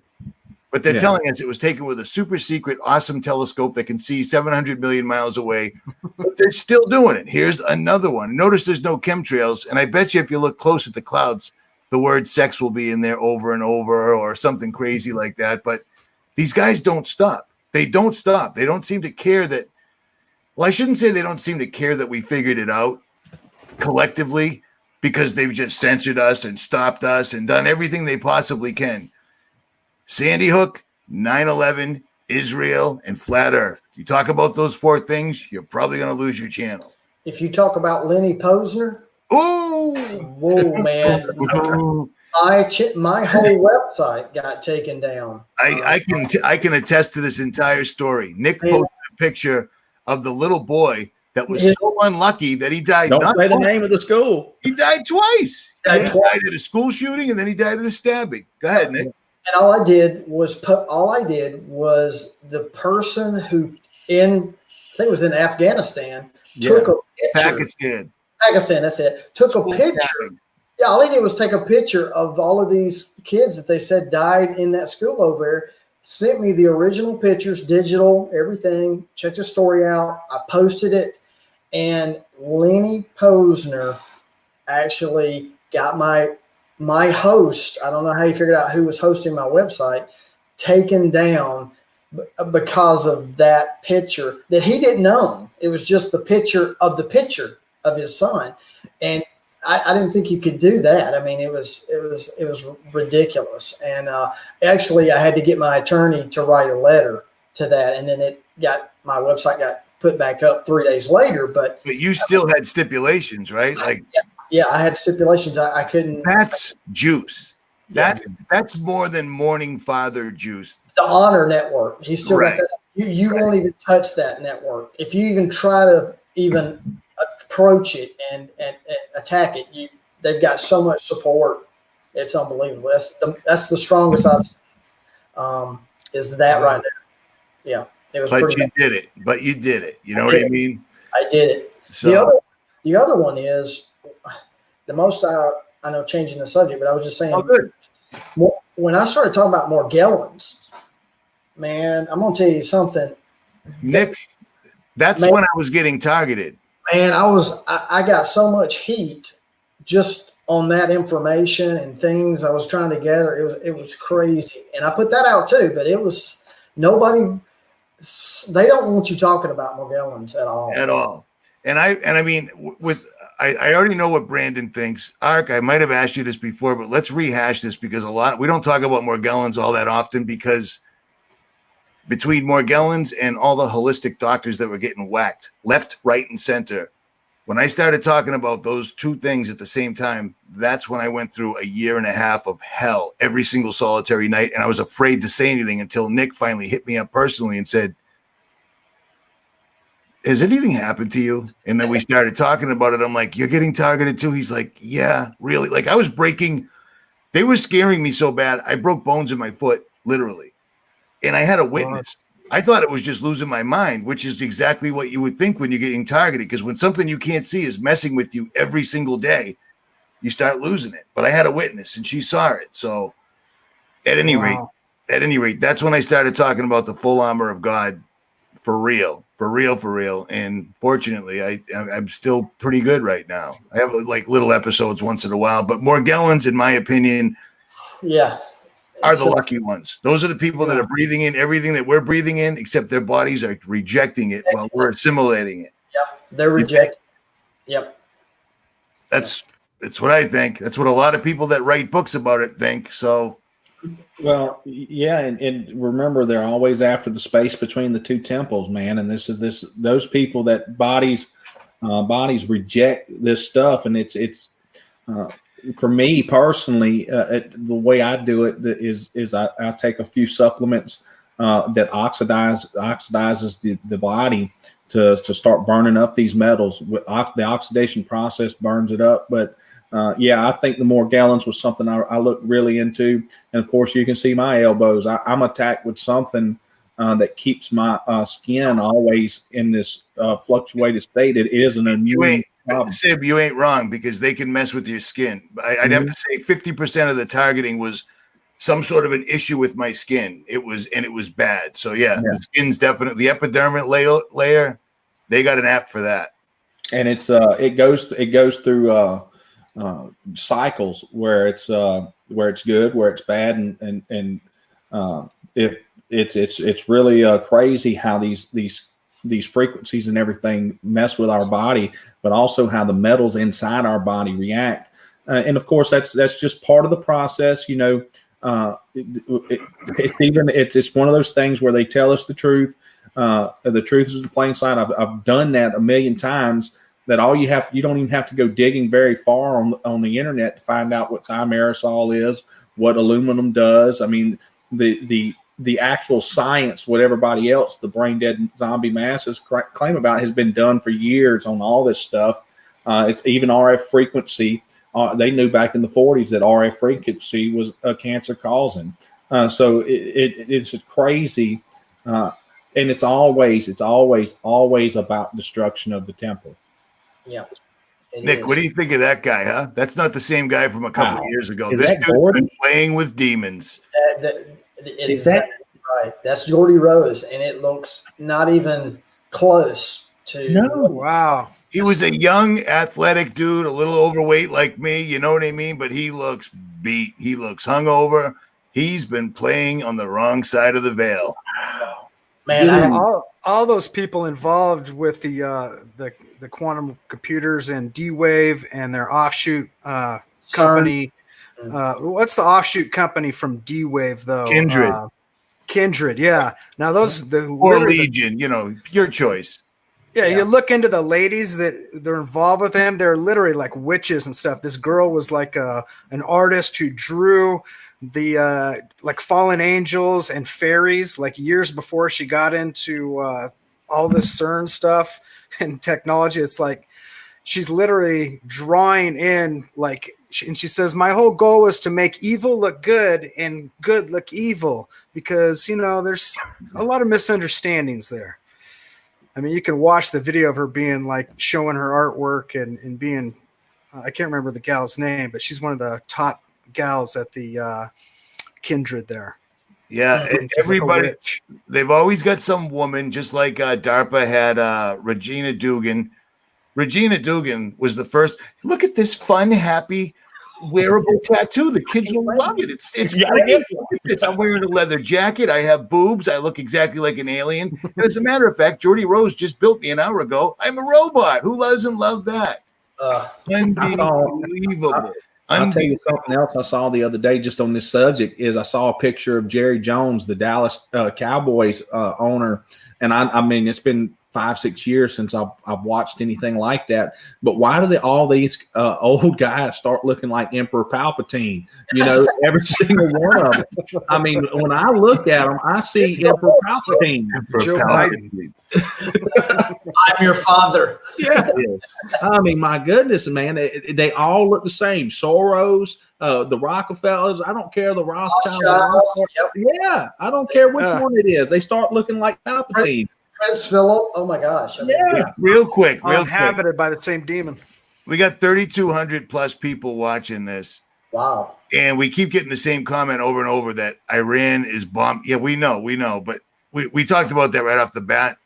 But they're telling us it was taken with a super secret, awesome telescope that can see 700 million miles away. But they're still doing it. Here's another one. Notice there's no chemtrails. And I bet you if you look close at the clouds, the word sex will be in there over and over or something crazy like that. But these guys don't stop. They don't stop. They don't seem to care that. Well, I shouldn't say they don't seem to care that we figured it out collectively, because they've just censored us and stopped us and done everything they possibly can. Sandy Hook, 9/11, Israel, and flat Earth. You talk about those four things, you're probably going to lose your channel. If you talk about Lenny Posner, ooh, whoa, man, my whole website got taken down. I can attest to this entire story. Nick posted a picture of the little boy that was so unlucky that he died. Don't say the name of the school. He died twice. He died at a school shooting, and then he died at a stabbing. Go ahead, Nick. And all I did was the person who I think it was in Afghanistan, took a picture. Pakistan, that's it. Took a picture. Yeah, all he did was take a picture of all of these kids that they said died in that school over there. Sent me the original pictures, digital, everything. Checked the story out. I posted it, and Lenny Posner actually got my host, I don't know how he figured out who was hosting my website, taken down because of that picture that he didn't own. It was just the picture of his son. And I didn't think you could do that. I mean, it was ridiculous. And actually I had to get my attorney to write a letter to that. And then my website got put back up 3 days later, but you still had stipulations, right? Like, yeah, I had stipulations. I couldn't. That's juice. That's more than Morning Father juice. The Honor Network. He's still got that. You won't even touch that network. If you even try to even approach it and attack it, they've got so much support. It's unbelievable. That's the strongest I've seen. Is that right there? Yeah, it was. But you did it. You know what I mean? I did it. So the other one is. The most I know, changing the subject, but I was just saying, when I started talking about Morgellons, man, I'm going to tell you something. Nick, that's when I was getting targeted. Man, I got so much heat just on that information and things I was trying to gather. It was crazy. And I put that out too, but it was they don't want you talking about Morgellons at all. At all. And I mean, I already know what Brandon thinks. Ark, I might have asked you this before, but let's rehash this because we don't talk about Morgellons all that often, because between Morgellons and all the holistic doctors that were getting whacked left, right, and center, when I started talking about those two things at the same time, that's when I went through a year and a half of hell every single solitary night. And I was afraid to say anything until Nick finally hit me up personally and said, has anything happened to you? And then we started talking about it. I'm like, you're getting targeted too? He's like, yeah, really? Like, I was breaking. They were scaring me so bad. I broke bones in my foot literally. And I had a witness. I thought it was just losing my mind, which is exactly what you would think when you're getting targeted. Because when something you can't see is messing with you every single day, you start losing it. But I had a witness and she saw it. So at any rate, that's when I started talking about the full armor of God for real. And fortunately, I'm still pretty good right now. I have like little episodes once in a while, but Morgellons, in my opinion, are the lucky ones. Those are the people that are breathing in everything that we're breathing in, except their bodies are rejecting it while we're assimilating it. Yep, they're rejecting. Yep. That's what I think. That's what a lot of people that write books about it think. So, well, yeah, and remember, they're always after the space between the two temples, man. And those people that bodies reject this stuff, and it's for me personally, the way I do it is I take a few supplements that oxidizes the body to start burning up these metals. The oxidation process burns it up. But I think the Morgellons was something I looked really into. And of course, you can see my elbows. I'm attacked with something that keeps my skin always in this fluctuated state. It is an immune problem. Sib, you ain't wrong, because they can mess with your skin. I'd have to say 50% of the targeting was some sort of an issue with my skin. It was bad. So the skin's definitely the epidermal layer. They got an app for that. And it goes through cycles where it's good, where it's bad, and if it's really crazy how these frequencies and everything mess with our body, but also how the metals inside our body react. And of course, that's just part of the process. You know, it's one of those things where they tell us the truth. The truth is in plain sight. I've done that a million times. That you don't even have to go digging very far on the internet to find out what thimerosal is, what aluminum does. I mean, the actual science, what everybody else, the brain dead zombie masses claim about, has been done for years on all this stuff. It's even RF frequency. They knew back in the 40s that RF frequency was a cancer causing. So it's crazy, and it's always about destruction of the temple. Yeah. Nick, what do you think of that guy, huh? That's not the same guy from a couple of years ago. Is this that dude's been playing with demons. Is that right? That's Jordy Rose, and it looks not even close to. No, wow. He was a young, athletic dude, a little overweight like me, you know what I mean? But he looks beat. He looks hungover. He's been playing on the wrong side of the veil. Man, all those people involved with the quantum computers and D-Wave and their offshoot company. What's the offshoot company from D-Wave though? Kindred, yeah. Now or Legion, your choice. Yeah, you look into the ladies that they're involved with him. They're literally like witches and stuff. This girl was like an artist who drew the like fallen angels and fairies like years before she got into all this CERN stuff and technology. It's like she's literally drawing in and she says, my whole goal was to make evil look good and good look evil, because there's a lot of misunderstandings there. I mean, you can watch the video of her being like showing her artwork and being I can't remember the gal's name, but she's one of the top gals at the Kindred there. Yeah, everybody, they've always got some woman, just like DARPA had Regina Dugan. Regina Dugan was the first. Look at this fun, happy, wearable tattoo. The kids will love it. It's great. Look at this. I'm wearing a leather jacket. I have boobs. I look exactly like an alien. And as a matter of fact, Jordy Rose just built me an hour ago. I'm a robot. Who doesn't love that? Unbelievable. I'll tell you something else I saw the other day just on this subject is I saw a picture of Jerry Jones, the Dallas Cowboys owner. And I mean, it's been 5-6 years since I've watched anything like that. But why do all these old guys start looking like Emperor Palpatine? You know, every single one of them. I mean, when I look at them, I see Emperor Palpatine. Emperor Palpatine. I'm your father. Yeah. I mean, my goodness, man, they all look the same. Soros, the Rockefellers, I don't care, the Rothschilds. Yeah, I don't care which one it is. They start looking like Palpatine. Prince Philip. Oh my gosh. Yeah. Real quick. Inhabited by the same demon. We got 3,200 plus people watching this. Wow. And we keep getting the same comment over and over that Iran is bombed. Yeah, we know. But we talked about that right off the bat.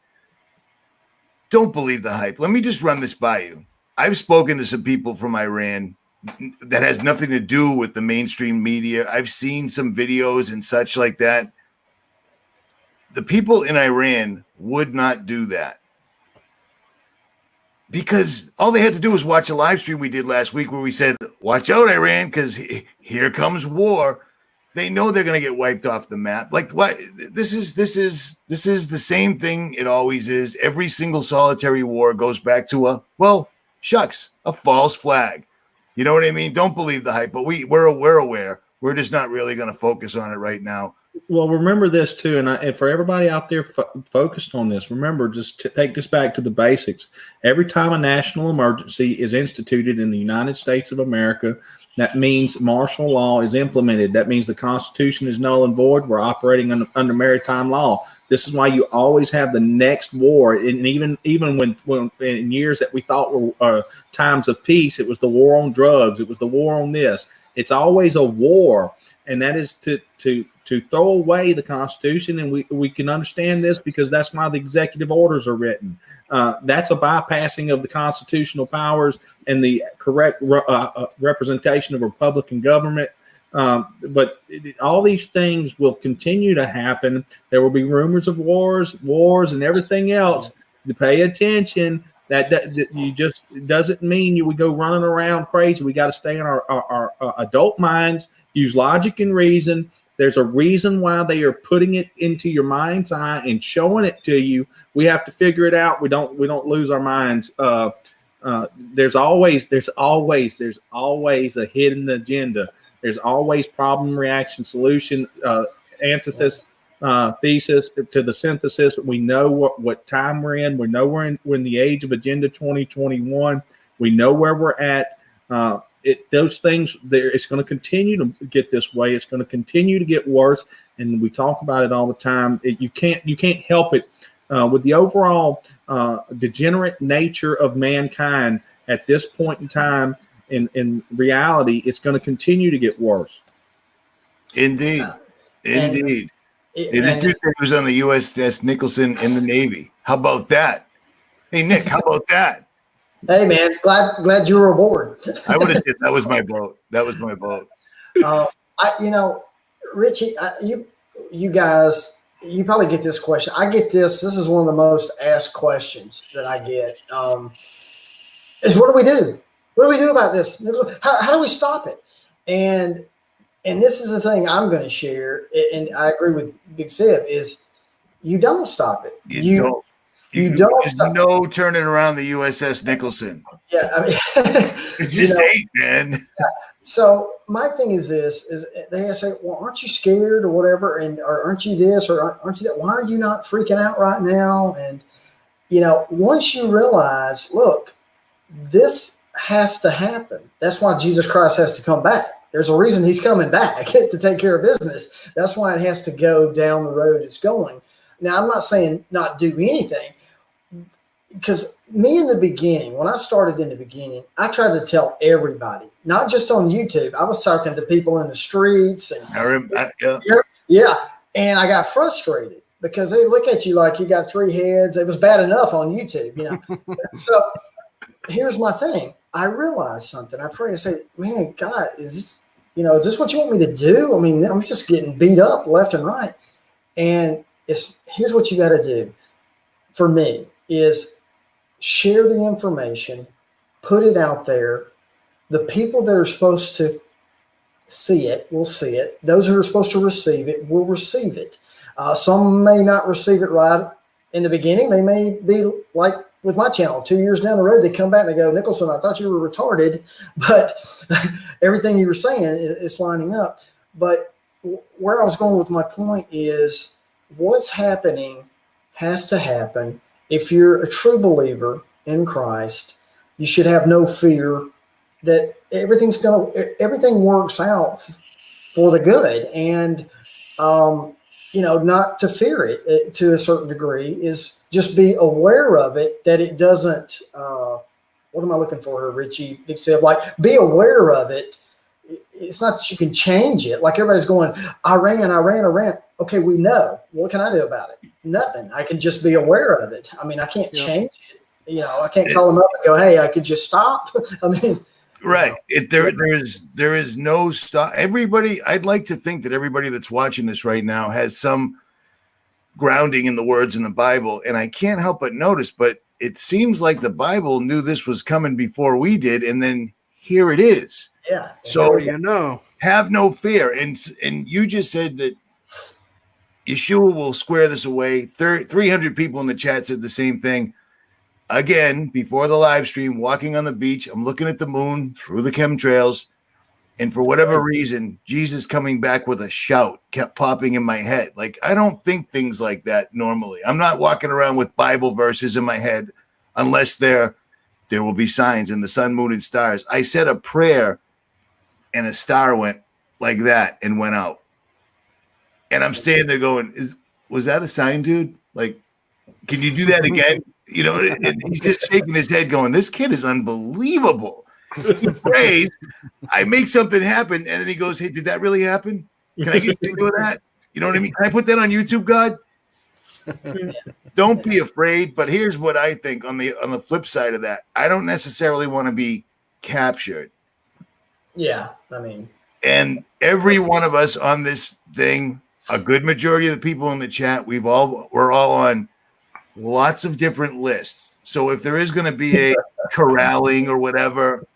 Don't believe the hype. Let me just run this by you. I've spoken to some people from Iran that has nothing to do with the mainstream media. I've seen some videos and such like that. The people in Iran would not do that because all they had to do was watch a live stream we did last week where we said, watch out, Iran, because here comes war. They know they're going to get wiped off the map. Like what? This is the same thing. It always is. Every single solitary war goes back to a false flag. You know what I mean? Don't believe the hype, but we're aware. We're just not really going to focus on it right now. Well, remember this too, and for everybody out there focused on this, remember, just to take this back to the basics. Every time a national emergency is instituted in the United States of America, that means martial law is implemented. That means the Constitution is null and void. We're operating under maritime law. This is why you always have the next war, and even when in years that we thought were times of peace, it was the war on drugs, it was the war on this. It's always a war, and that is to throw away the Constitution, and we can understand this because that's why the executive orders are written. That's a bypassing of the constitutional powers and the correct representation of Republican government. But all these things will continue to happen. There will be rumors of wars, and everything else. To pay attention. That you just doesn't mean we go running around crazy. We got to stay in our adult minds, use logic and reason. There's a reason why they are putting it into your mind's eye and showing it to you. We have to figure it out. We don't lose our minds. There's always a hidden agenda. There's always problem, reaction, solution, antithesis, thesis to the synthesis. We know what time we're in. We know we're in the age of Agenda 2021. We know where we're at. Those things there, it's going to continue to get this way. It's going to continue to get worse, and we talk about it all the time. You can't help it with the overall degenerate nature of mankind at this point in time. In reality, it's going to continue to get worse. Indeed. And the dude was on the USS Nicholson in the Navy. How about that? Hey, Nick, how about that? Hey, man, glad you were aboard. I would have said that was my boat. Richie, you guys, you probably get this question. I get this. This is one of the most asked questions that I get. Is what do we do? What do we do about this? How do we stop it? And this is the thing I'm going to share, and I agree with Big Sib, is you don't stop it. You don't stop turning around the USS Nicholson. Yeah, I mean, it just ain't, man. Yeah. So my thing is this: is they say, "Well, aren't you scared or whatever? Or aren't you this or aren't you that? Why are you not freaking out right now?" And once you realize, look, this has to happen. That's why Jesus Christ has to come back. There's a reason he's coming back to take care of business. That's why it has to go down the road it's going. Now, I'm not saying not do anything, because me in the beginning, when I started in the beginning, I tried to tell everybody, not just on YouTube. I was talking to people in the streets. And and I got frustrated because they look at you like you got three heads. It was bad enough on YouTube, So here's my thing. I realized something. I pray and say, man, God, is this what you want me to do? I mean, I'm just getting beat up left and right. And here's what you got to do for me is share the information, put it out there. The people that are supposed to see it will see it. Those who are supposed to receive it will receive it. Some may not receive it right in the beginning, they may be like with my channel. 2 years down the road, they come back and they go, Nicholson, I thought you were retarded, but everything you were saying is lining up. But where I was going with my point is what's happening has to happen. If you're a true believer in Christ, you should have no fear that everything works out for the good. And, not to fear it to a certain degree is just be aware of it, that it doesn't, what am I looking for here, Richie? Big Sib, like be aware of it. It's not that you can change it. Like everybody's going, I ran. Okay, we know. What can I do about it? Nothing. I can just be aware of it. I mean, I can't change it. I can't call them up and go, hey, I could just stop. I mean, right. There is no stop. Everybody, I'd like to think that everybody that's watching this right now has some grounding in the words in the Bible. And I can't help but notice, but it seems like the Bible knew this was coming before we did. And then here it is. Yeah. So have no fear. And you just said that Yeshua will square this away. 300 people in the chat said the same thing. Again, before the live stream, walking on the beach, I'm looking at the moon through the chemtrails. And for whatever reason, Jesus coming back with a shout kept popping in my head. Like, I don't think things like that normally. I'm not walking around with Bible verses in my head unless there will be signs in the sun, moon, and stars. I said a prayer and a star went like that and went out. And I'm standing there going, was that a sign, dude? Like, can you do that again? And he's just shaking his head going, this kid is unbelievable. He prays, I make something happen, and then he goes, hey, did that really happen? Can I get video of that? You know what I mean? Can I put that on YouTube, God? Don't be afraid. But here's what I think on the flip side of that. I don't necessarily want to be captured. Yeah, I mean. And every one of us on this thing, a good majority of the people in the chat, we're all on lots of different lists. So if there is going to be a corralling or whatever,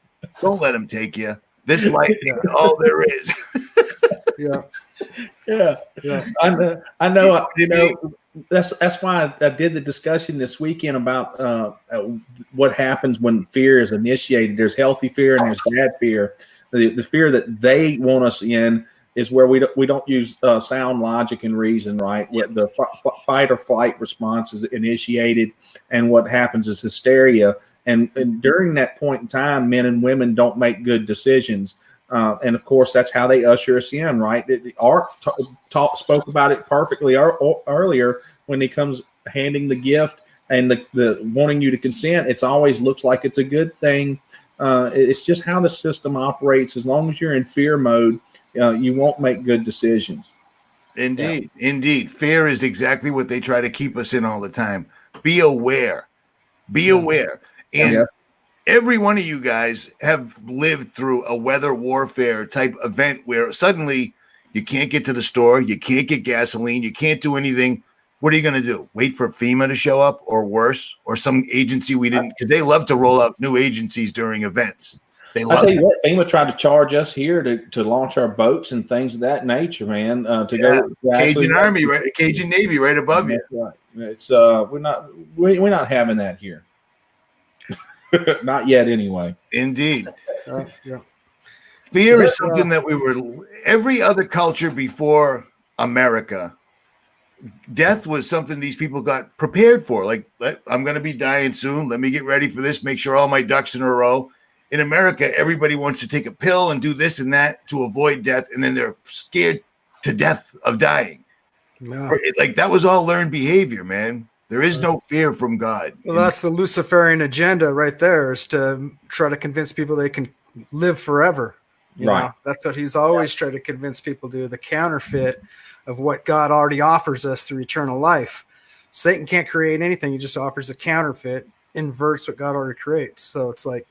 don't let them take you. This life is all there is. Yeah. I know. That's why I did the discussion this weekend about what happens when fear is initiated. There's healthy fear and there's bad fear. The fear that they want us in is where we don't use sound logic and reason, right? Where the fight or flight response is initiated, and what happens is hysteria. And during that point in time, men and women don't make good decisions. And of course, that's how they usher us in, right? Art spoke about it perfectly earlier when he comes handing the gift and the wanting you to consent. It's always looks like it's a good thing. It's just how the system operates. As long as you're in fear mode, you won't make good decisions. Indeed. Fear is exactly what they try to keep us in all the time. Be aware. And every one of you guys have lived through a weather warfare type event where suddenly you can't get to the store, you can't get gasoline, you can't do anything. What are you going to do? Wait for FEMA to show up, or worse, or some agency we didn't, because they love to roll out new agencies during events. I tell you what, FEMA tried to charge us here to launch our boats and things of that nature, man. Go Cajun Army, right? Cajun Navy, right above you. Right. It's we're not having that here. Not yet, anyway. Indeed. Fear is something that every other culture before America, death was something these people got prepared for. Like, I'm going to be dying soon. Let me get ready for this. Make sure all my ducks in a row. In America, everybody wants to take a pill and do this and that to avoid death, and then they're scared to death of dying. No. Like, that was all learned behavior, man. There is no fear from God. Well, that's the Luciferian agenda right there, is to try to convince people they can live forever. You know? That's what he's always tried to convince people to do, the counterfeit of what God already offers us through eternal life. Satan can't create anything. He just offers a counterfeit, inverts what God already creates. So it's like,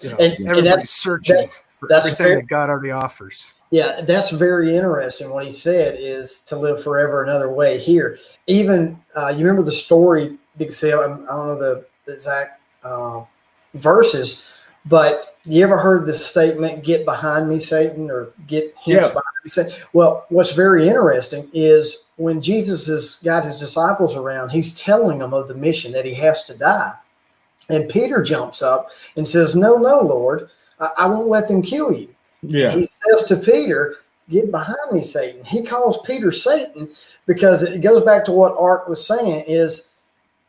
everybody's searching for everything that God already offers. Yeah, that's very interesting. What he said is to live forever another way here. Even, you remember the story, Big Sib, I don't know the exact verses, But you ever heard the statement, "Get behind me, Satan," or "Get hence behind me, Satan"? Well, what's very interesting is when Jesus has got his disciples around, he's telling them of the mission that he has to die. And Peter jumps up and says, "No, no, Lord, I won't let them kill you." Yeah. And he says to Peter, "Get behind me, Satan." He calls Peter Satan because it goes back to what Art was saying is,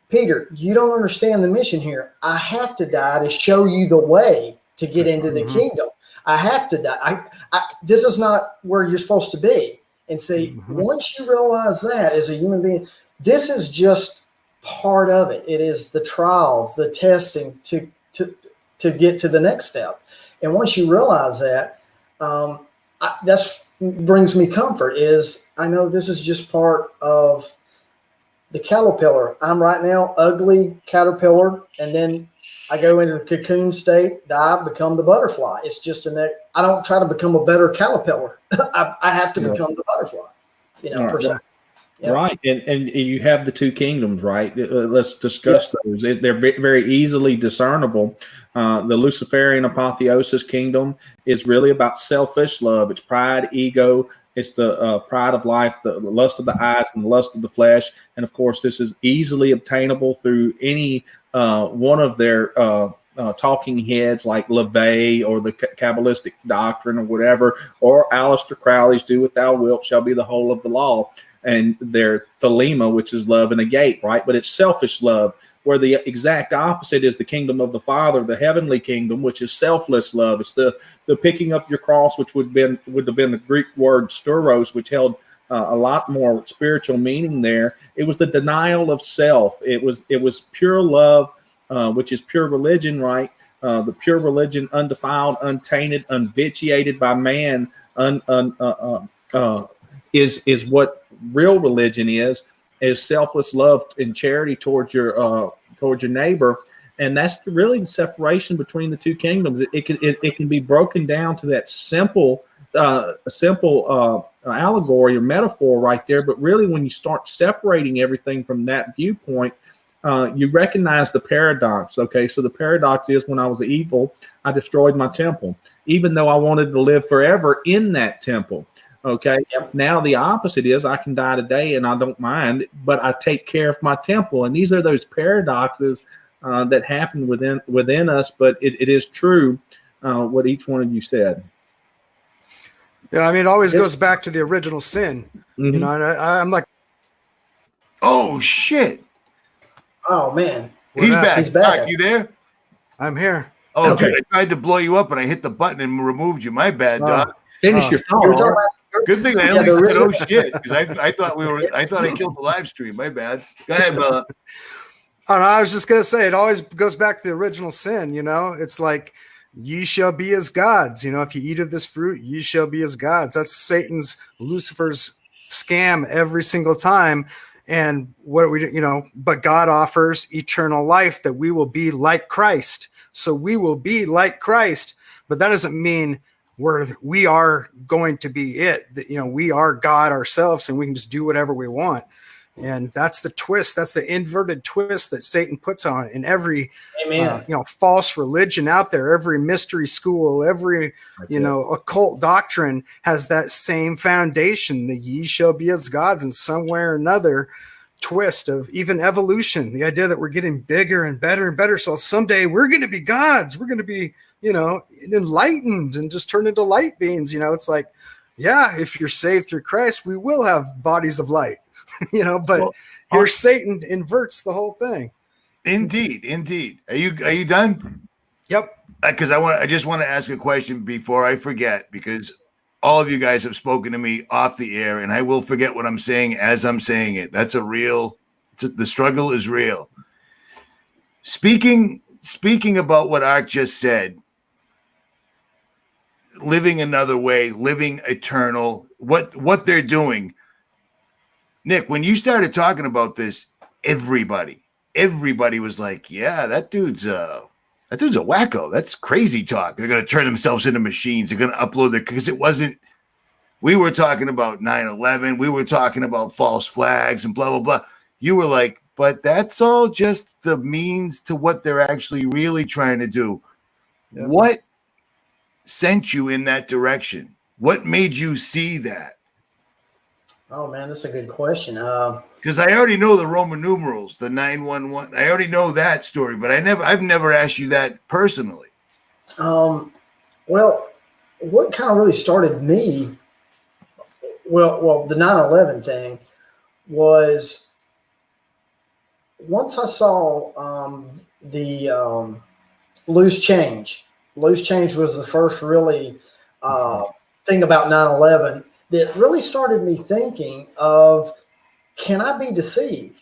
Peter, you don't understand the mission here. I have to die to show you the way to get into the kingdom. I have to die. This is not where you're supposed to be. And see, once you realize that as a human being, this is just part of it. It is the trials, the testing to get to the next step. And once you realize that, that's brings me comfort is I know this is just part of the caterpillar. I'm right now ugly caterpillar, and then I go into the cocoon state, die, become the butterfly. It's just I don't try to become a better caterpillar. I have to become the butterfly, per se. Yep. Right. And you have the two kingdoms, right? Let's discuss those. They're very easily discernible. The Luciferian apotheosis kingdom is really about selfish love. It's pride, ego. It's the pride of life, the lust of the eyes and the lust of the flesh. And, of course, this is easily obtainable through any one of their talking heads like LaVey or the Kabbalistic doctrine or whatever, or Aleister Crowley's "Do What Thou Wilt Shall Be the Whole of the Law." And their thelema, which is love and a gate, right? But it's selfish love, where the exact opposite is the kingdom of the Father, the heavenly kingdom, which is selfless love. It's the picking up your cross, which would have been the Greek word stauros, which held a lot more spiritual meaning there. It was the denial of self. It was pure love, which is pure religion, right? The pure religion, undefiled, untainted, unvitiated by man, is what real religion is selfless love and charity towards your neighbor. And that's really the separation between the two kingdoms. It can be broken down to that simple allegory or metaphor right there. But really, when you start separating everything from that viewpoint, you recognize the paradox. Okay, so the paradox is, when I was evil, I destroyed my temple, even though I wanted to live forever in that temple. Okay. Yep. Now the opposite is, I can die today and I don't mind, but I take care of my temple. And these are those paradoxes that happen within us. But it is true what each one of you said. Yeah, I mean, it always goes back to the original sin. And I'm like, oh shit! Oh man, he's back. He's back. You there? I'm here. Oh, okay. Dude, I tried to blow you up, and I hit the button and removed you. My bad, dog. Finish your thought. Good thing I only said "oh shit" because I thought I killed the live stream. My bad. Go ahead, brother. I was just gonna say, it always goes back to the original sin. It's like, ye shall be as gods. If you eat of this fruit, ye shall be as gods. That's Satan's, Lucifer's scam every single time. And what we but God offers eternal life, that we will be like Christ. So we will be like Christ, but that doesn't mean we are going to be it. We are God ourselves, and we can just do whatever we want. And that's the twist. That's the inverted twist that Satan puts on in every, false religion out there. Every mystery school, every, occult doctrine has that same foundation. The ye shall be as gods, and somewhere or another twist of even evolution. The idea that we're getting bigger and better and better. So someday we're going to be gods. We're going to be, enlightened and just turn into light beings. It's like, yeah, if you're saved through Christ, we will have bodies of light, but here Satan inverts the whole thing. Indeed. Are you done? Yep. Because I just want to ask a question before I forget, because all of you guys have spoken to me off the air, and I will forget what I'm saying as I'm saying it. That's the struggle is real. Speaking about what Art just said, living another way, living eternal, what they're doing. Nick, when you started talking about this, everybody was like, yeah, that dude's a wacko. That's crazy talk. They're going to turn themselves into machines. They're going to upload it, because we were talking about 9/11. We were talking about false flags and blah, blah, blah. You were like, but that's all just the means to what they're actually really trying to do. Yep. What sent you in that direction? What made you see that? Oh man, that's a good question. Because I already know the Roman numerals, the 911. I already know that story, but I've never asked you that personally. Well, what kind of really started me? Well, the 9/11 thing was once I saw the loose change. Loose change was the first really thing about 9/11 that really started me thinking of, can I be deceived?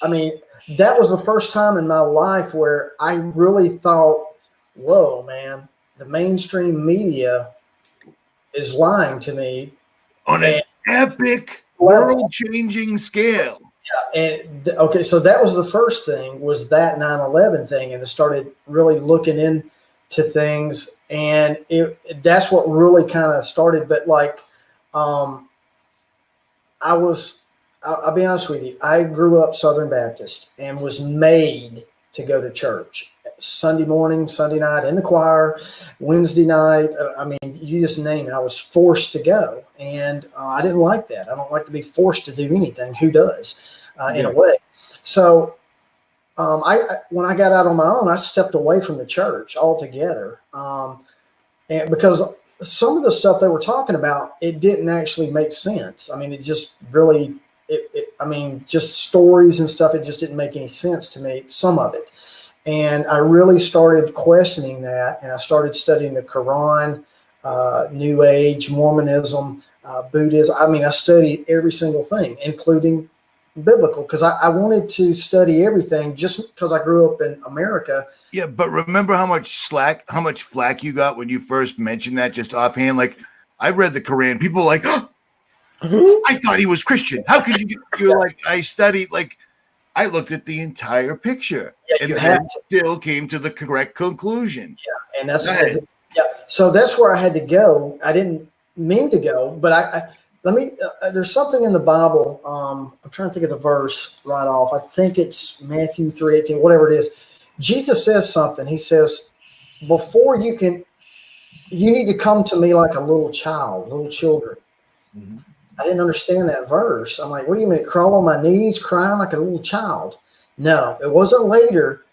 I mean, that was the first time in my life where I really thought, whoa, man, the mainstream media is lying to me. On an epic, world-changing scale. And okay, so that was the first thing, was that 9/11 thing, and I started really looking into things, and that's what really kind of started. But like, I'll be honest with you, I grew up Southern Baptist and was made to go to church Sunday morning, Sunday night in the choir, Wednesday night. I mean, you just name it. I was forced to go, and I didn't like that. I don't like to be forced to do anything. Who does? In a way. So when I got out on my own, I stepped away from the church altogether. And because some of the stuff they were talking about, it didn't actually make sense. I mean, it just really, I mean, just stories and stuff, it just didn't make any sense to me, some of it. And I really started questioning that, and I started studying the Quran, New Age, Mormonism, Buddhism. I mean, I studied every single thing, including biblical, because I wanted to study everything just because I grew up in America. Yeah, but remember how much flack you got when you first mentioned that, just offhand? Like, I read the Quran. People were like, oh, I thought he was Christian. How could you? You're like, I studied, like, I looked at the entire picture, and then still came to the correct conclusion. Yeah, and that's So that's where I had to go. I didn't mean to go, but there's something in the Bible. I'm trying to think of the verse right off. I think it's Matthew 3:18, whatever it is. Jesus says something. He says, before you need to come to me like a little children. Mm-hmm. I didn't understand that verse. I'm like, what do you mean? Crawl on my knees, crying like a little child? No, it wasn't later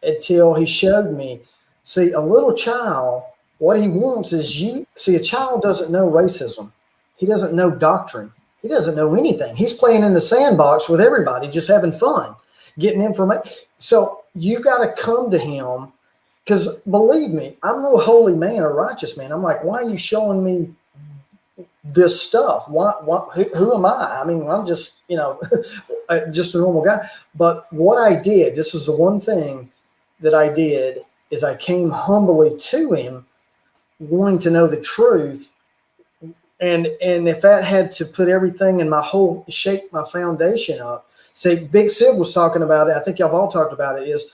until he showed me. See, a little child, what he wants is a child doesn't know racism. He doesn't know doctrine. He doesn't know anything. He's playing in the sandbox with everybody, just having fun, getting information. So you got to come to him, because believe me, I'm no holy man or righteous man. I'm like, why are you showing me this stuff? Who am I? I mean, I'm just, just a normal guy. But what I did, this was the one thing that I did, is I came humbly to him, wanting to know the truth. And if that had to put everything in shake my foundation up. Say, Big Sib was talking about it. I think y'all have all talked about it, is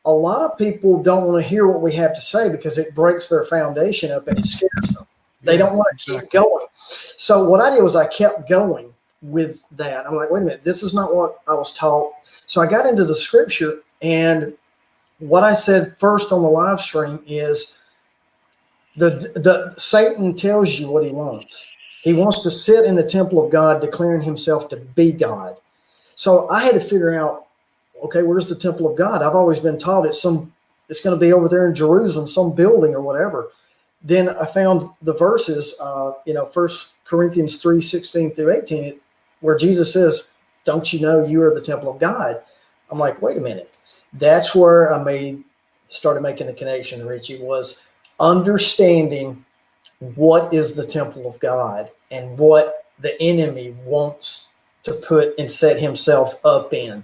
a lot of people don't want to hear what we have to say because it breaks their foundation up and it scares them. They don't want to keep going. So what I did was I kept going with that. I'm like, wait a minute, this is not what I was taught. So I got into the scripture, and what I said first on the live stream is, the Satan tells you what he wants. He wants to sit in the temple of God, declaring himself to be God. So I had to figure out, okay, where's the temple of God? I've always been taught it's going to be over there in Jerusalem, some building or whatever. Then I found the verses, 1 Corinthians 3:16-18, where Jesus says, don't you know you are the temple of God? I'm like, wait a minute. That's where I started making the connection, Richie, was understanding what is the temple of God and what the enemy wants to put and set himself up in.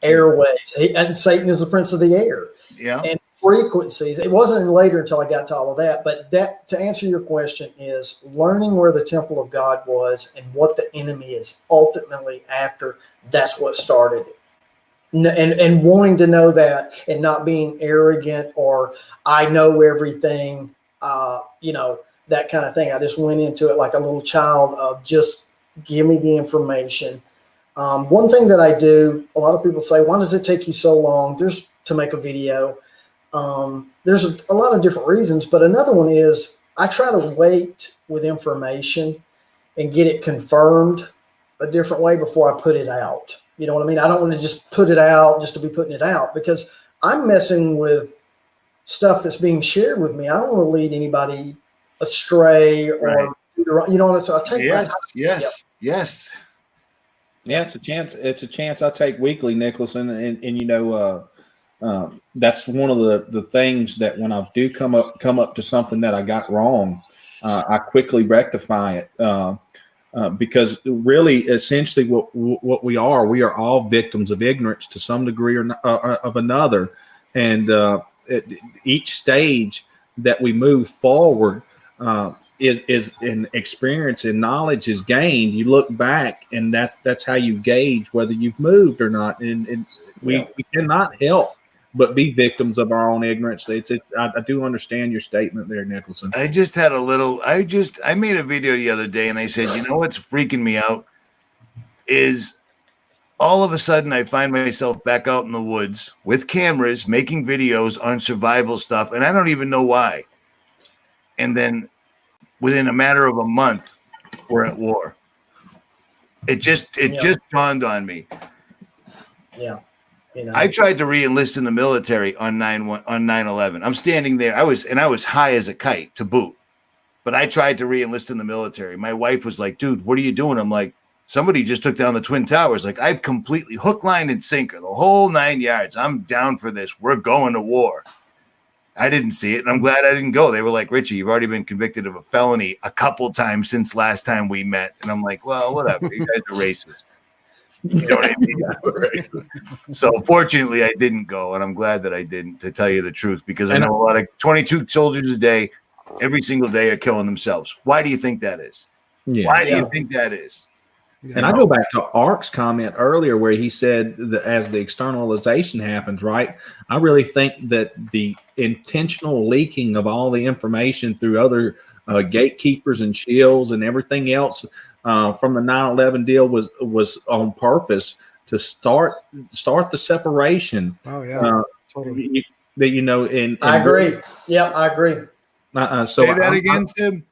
Airways. And Satan is the prince of the air. Yeah. And frequencies. It wasn't later until I got to all of that. But that, to answer your question, is learning where the temple of God was and what the enemy is ultimately after. That's what started it. And wanting to know that, and not being arrogant or I know everything, that kind of thing. I just went into it like a little child of just give me the information. One thing that I do, a lot of people say, why does it take you so long to make a video? There's a lot of different reasons, but another one is I try to wait with information and get it confirmed a different way before I put it out. You know what I mean? I don't want to just put it out just to be putting it out, because I'm messing with stuff that's being shared with me. I don't want to lead anybody astray or, Right. you know what I mean? So I take my time. Yes. Yeah, it's a chance. It's a chance I take weekly, Nicholson, and you know, that's one of the things that when I do come up to something that I got wrong, I quickly rectify it. Because really, essentially, what we are all victims of ignorance to some degree or of another, and at each stage that we move forward is an experience and knowledge is gained. You look back, and that's how you gauge whether you've moved or not. And we cannot help but be victims of our own ignorance. I do understand your statement there, Nicholson. I made a video the other day, and I said, you know what's freaking me out is all of a sudden I find myself back out in the woods with cameras making videos on survival stuff, and I don't even know why. And then within a matter of a month, we're at war. It just dawned on me. Yeah. You know. I tried to re-enlist in the military on 9/11. I'm standing there. I was high as a kite to boot, but I tried to re-enlist in the military. My wife was like, "Dude, what are you doing?" I'm like, "Somebody just took down the Twin Towers." Like, I've completely hook, line, and sinker, the whole 9 yards. I'm down for this. We're going to war. I didn't see it, and I'm glad I didn't go. They were like, "Richie, you've already been convicted of a felony a couple times since last time we met." And I'm like, "Well, whatever. You guys are racist." You know what I mean? So fortunately I didn't go, and I'm glad that I didn't, to tell you the truth, because I know a lot of 22 soldiers a day, every single day, are killing themselves. Why do you think that is? Yeah. Why do you think that is? And I go back to Ark's comment earlier where he said that as the externalization happens, right? I really think that the intentional leaking of all the information through other gatekeepers and shills and everything else from the 9/11 deal was on purpose to start the separation. Oh yeah, totally. And I agree. Yeah, I agree. So say that again, Tim.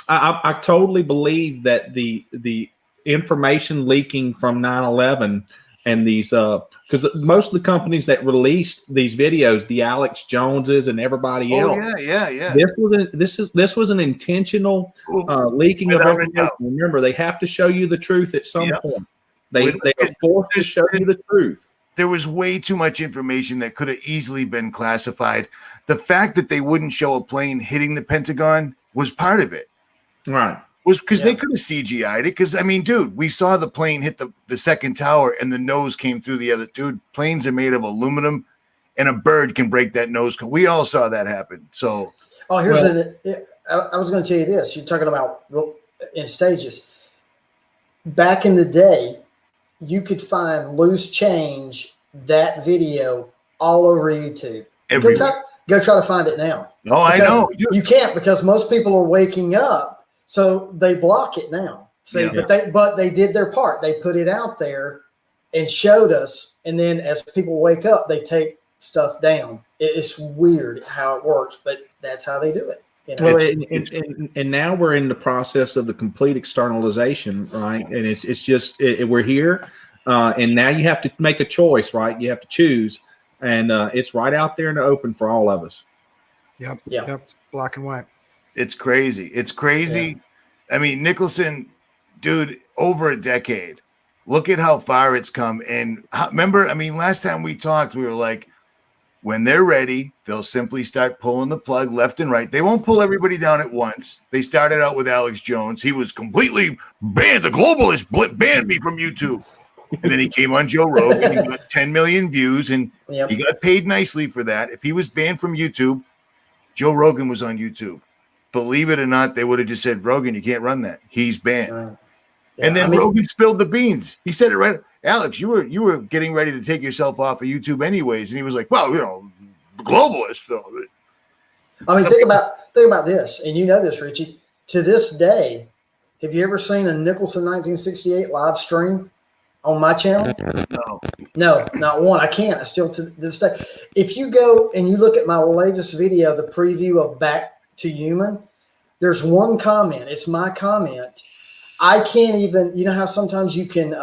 I totally believe that the information leaking from 9/11 and these because most of the companies that released these videos, the Alex Joneses and everybody else, yeah. This was an intentional leaking of information. Remember, they have to show you the truth at some point. They are forced to show you the truth. There was way too much information that could have easily been classified. The fact that they wouldn't show a plane hitting the Pentagon was part of it. Right. Was because they could have CGI'd it. Because, I mean, dude, we saw the plane hit the second tower and the nose came through the other. Dude, planes are made of aluminum, and a bird can break that nose. We all saw that happen. So, I was going to tell you this. You're talking about in stages. Back in the day, you could find loose change, that video, all over YouTube. Go try to find it now. No, I know. You can't, because most people are waking up. So they block it now. See, but they did their part. They put it out there and showed us. And then as people wake up, they take stuff down. It's weird how it works, but that's how they do it. You know? Well, and now we're in the process of the complete externalization, right? And it's just we're here, and now you have to make a choice, right? You have to choose, and it's right out there in the open for all of us. Yep. It's black and white. It's crazy. It's crazy. Yeah. I mean, Nicholson, dude, over a decade. Look at how far it's come. And remember, I mean, last time we talked, we were like, when they're ready, they'll simply start pulling the plug left and right. They won't pull everybody down at once. They started out with Alex Jones. He was completely banned. The globalist banned me from YouTube. And then he came on Joe Rogan. He got 10 million views, and he got paid nicely for that. If he was banned from YouTube, Joe Rogan was on YouTube. Believe it or not, they would have just said, Rogan, you can't run that. He's banned. And then Rogan spilled the beans. He said it right. Alex, you were getting ready to take yourself off of YouTube anyways. And he was like, well, globalist though. I mean, think about this, and you know this, Richie. To this day, have you ever seen a Nicholson 1968 live stream? on my channel? No, not one. I can't. I still to this day. If you go and you look at my latest video, the preview of Back to Human, there's one comment. It's my comment. I can't even. You know how sometimes you can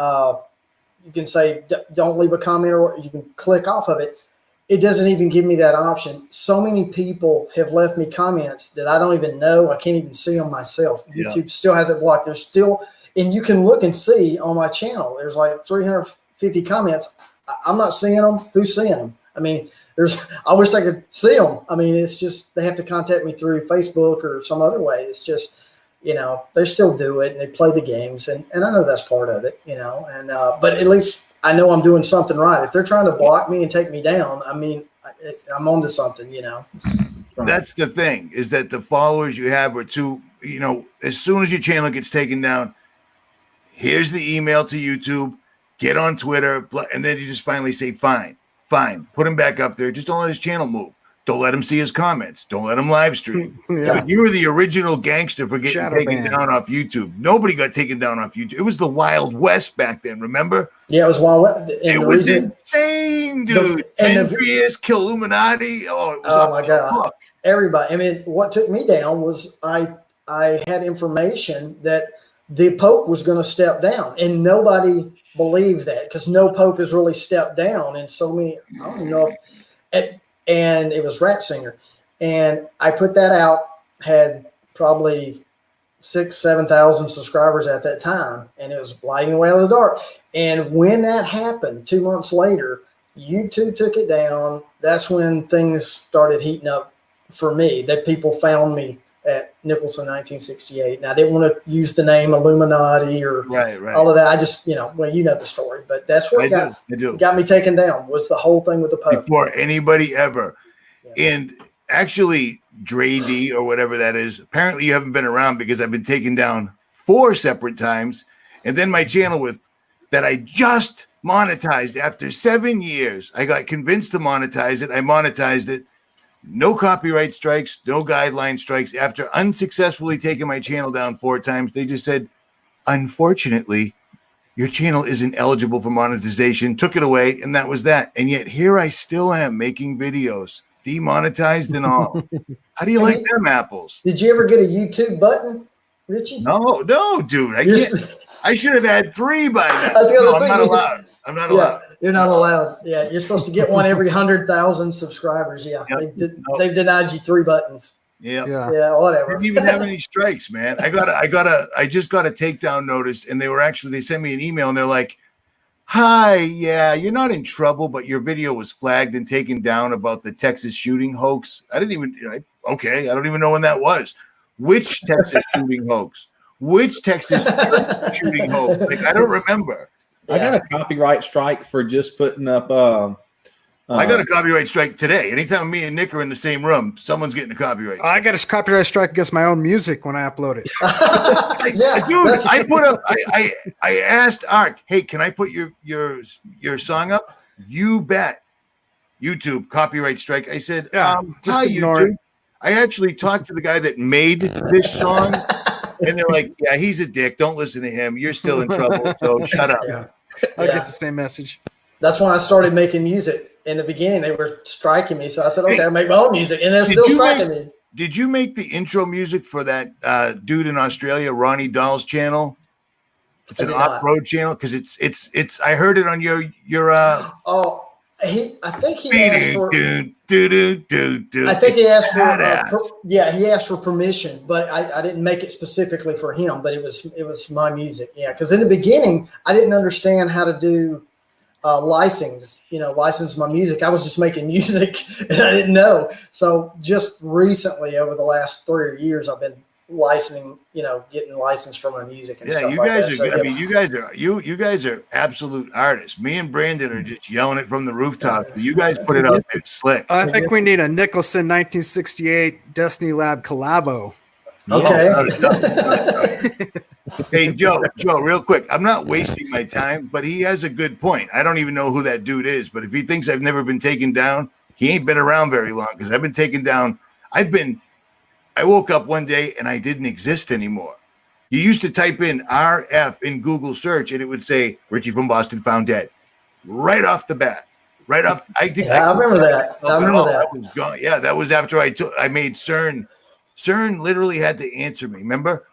say don't leave a comment, or you can click off of it. It doesn't even give me that option. So many people have left me comments that I don't even know. I can't even see them myself. YouTube still has it blocked. There's still, and you can look and see on my channel, there's like 350 comments. I'm not seeing them. Who's seeing them? I mean, I wish I could see them. I mean, it's just, they have to contact me through Facebook or some other way. It's just, they still do it and they play the games. And I know that's part of it, and, but at least I know I'm doing something right. If they're trying to block me and take me down, I mean, I'm onto something, That's the thing, is that the followers you have are too, as soon as your channel gets taken down, here's the email to YouTube, get on Twitter, and then you just finally say, fine, put him back up there. Just don't let his channel move. Don't let him see his comments. Don't let him live stream. Yeah. You were the original gangster for getting taken down off YouTube. Nobody got taken down off YouTube. It was the Wild West back then, remember? Yeah, it was Wild West. It was insane, dude. Andreas, Killuminati. Oh my God. Everybody. I mean, what took me down was I had information that the Pope was going to step down, and nobody believed that because no Pope has really stepped down. And so many, I don't even know if, and it was Ratzinger. And I put that out, had probably 6,000-7,000 subscribers at that time, and it was lighting the way out of the dark. And when that happened, 2 months later, YouTube took it down. That's when things started heating up for me, that people found me at Nicholson1968. And I didn't want to use the name Illuminati or all of that. I just, well, you know the story, but that's what got me taken down, was the whole thing with the Pope. Before anybody ever. Yeah. And actually, Dre D or whatever that is, apparently you haven't been around, because I've been taken down 4 separate times. And then my channel that I just monetized after 7 years, I got convinced to monetize it. I monetized it. No copyright strikes, no guideline strikes. After unsuccessfully taking my channel down 4 times, they just said, unfortunately, your channel isn't eligible for monetization, took it away, and that was that. And yet here I still am making videos, demonetized and all. How do you like them apples? Did you ever get a YouTube button, Richie? No, dude. I should have had 3 by now. I'm not allowed. I'm not allowed. You're not allowed. Yeah, you're supposed to get one every 100,000 subscribers. Yeah, yep. They've denied you 3 buttons. Yeah, whatever. Didn't even have any strikes, man. I just got a takedown notice, and they sent me an email, and they're like, "Hi, yeah, you're not in trouble, but your video was flagged and taken down about the Texas shooting hoax." I didn't even. Okay, I don't even know when that was. Which Texas shooting hoax? Which Texas shooting hoax? Like, I don't remember. I got a copyright strike for just putting up. I got a copyright strike today. Anytime me and Nick are in the same room, someone's getting a copyright strike. I got a copyright strike against my own music when I upload it. Dude, I put up. I asked Art, "Hey, can I put your song up?" You bet. YouTube copyright strike. I said, just ignore YouTube. it. I actually talked to the guy that made this song, and they're like, "Yeah, he's a dick. Don't listen to him. You're still in trouble. So shut up." I get the same message. That's when I started making music. In the beginning, they were striking me, so I said, "Okay, I'll make my own music," and they're still striking me. Did you make the intro music for that dude in Australia, Ronnie Dahl's channel? It's an off-road channel, because it's. I heard it on your. I think he asked for. I think he asked for. He asked for permission, but I didn't make it specifically for him. But it was my music, because in the beginning I didn't understand how to do license my music. I was just making music and I didn't know. So just recently, over the last 3 years, I've been licensing, getting licensed for my music and stuff. You guys are good. I mean, you guys are absolute artists. Me and Brandon are just yelling it from the rooftop. You guys put it out there slick. I think we need a Nicholson 1968 Destiny Lab collabo. Okay. Hey, Joe, real quick. I'm not wasting my time, but he has a good point. I don't even know who that dude is, but if he thinks I've never been taken down, he ain't been around very long, because I've been taken down. I woke up one day and I didn't exist anymore. You used to type in RF in Google search, and it would say Richie from Boston found dead, right off the bat. Right off. I remember that. That was gone. Yeah, that was after I made CERN. CERN literally had to answer me. Remember?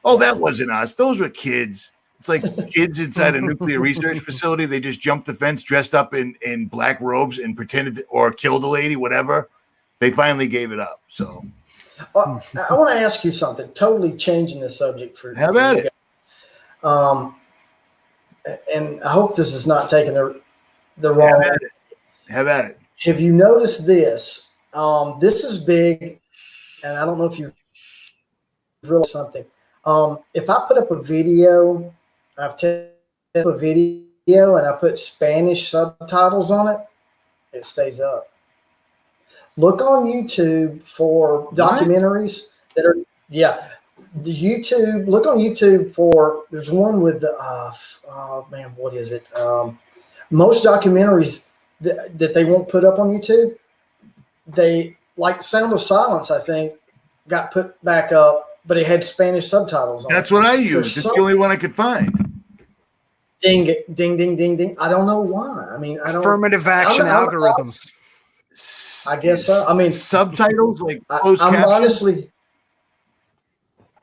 Oh, that wasn't us. Those were kids. It's like kids inside a nuclear research facility. They just jumped the fence, dressed up in black robes, and pretended or killed a lady, whatever. They finally gave it up. So. I want to ask you something, totally changing the subject for how about it? And I hope this is not taking the wrong. How about it? Have you noticed this? This is big, and I don't know if you've realized something. If I put up a video, I've taken a video and I put Spanish subtitles on it, it stays up. Look on YouTube for documentaries that are, the YouTube. Look on YouTube for, there's one with the, oh man, what is it? Most documentaries that they won't put up on YouTube, they, like Sound of Silence, I think, got put back up, but it had Spanish subtitles on it. That's what I used. It's the only one I could find. Ding, ding, ding, ding, ding. I don't know why. I mean, I don't. Affirmative action algorithms. I guess so. I mean, subtitles like closed I'm captions? honestly.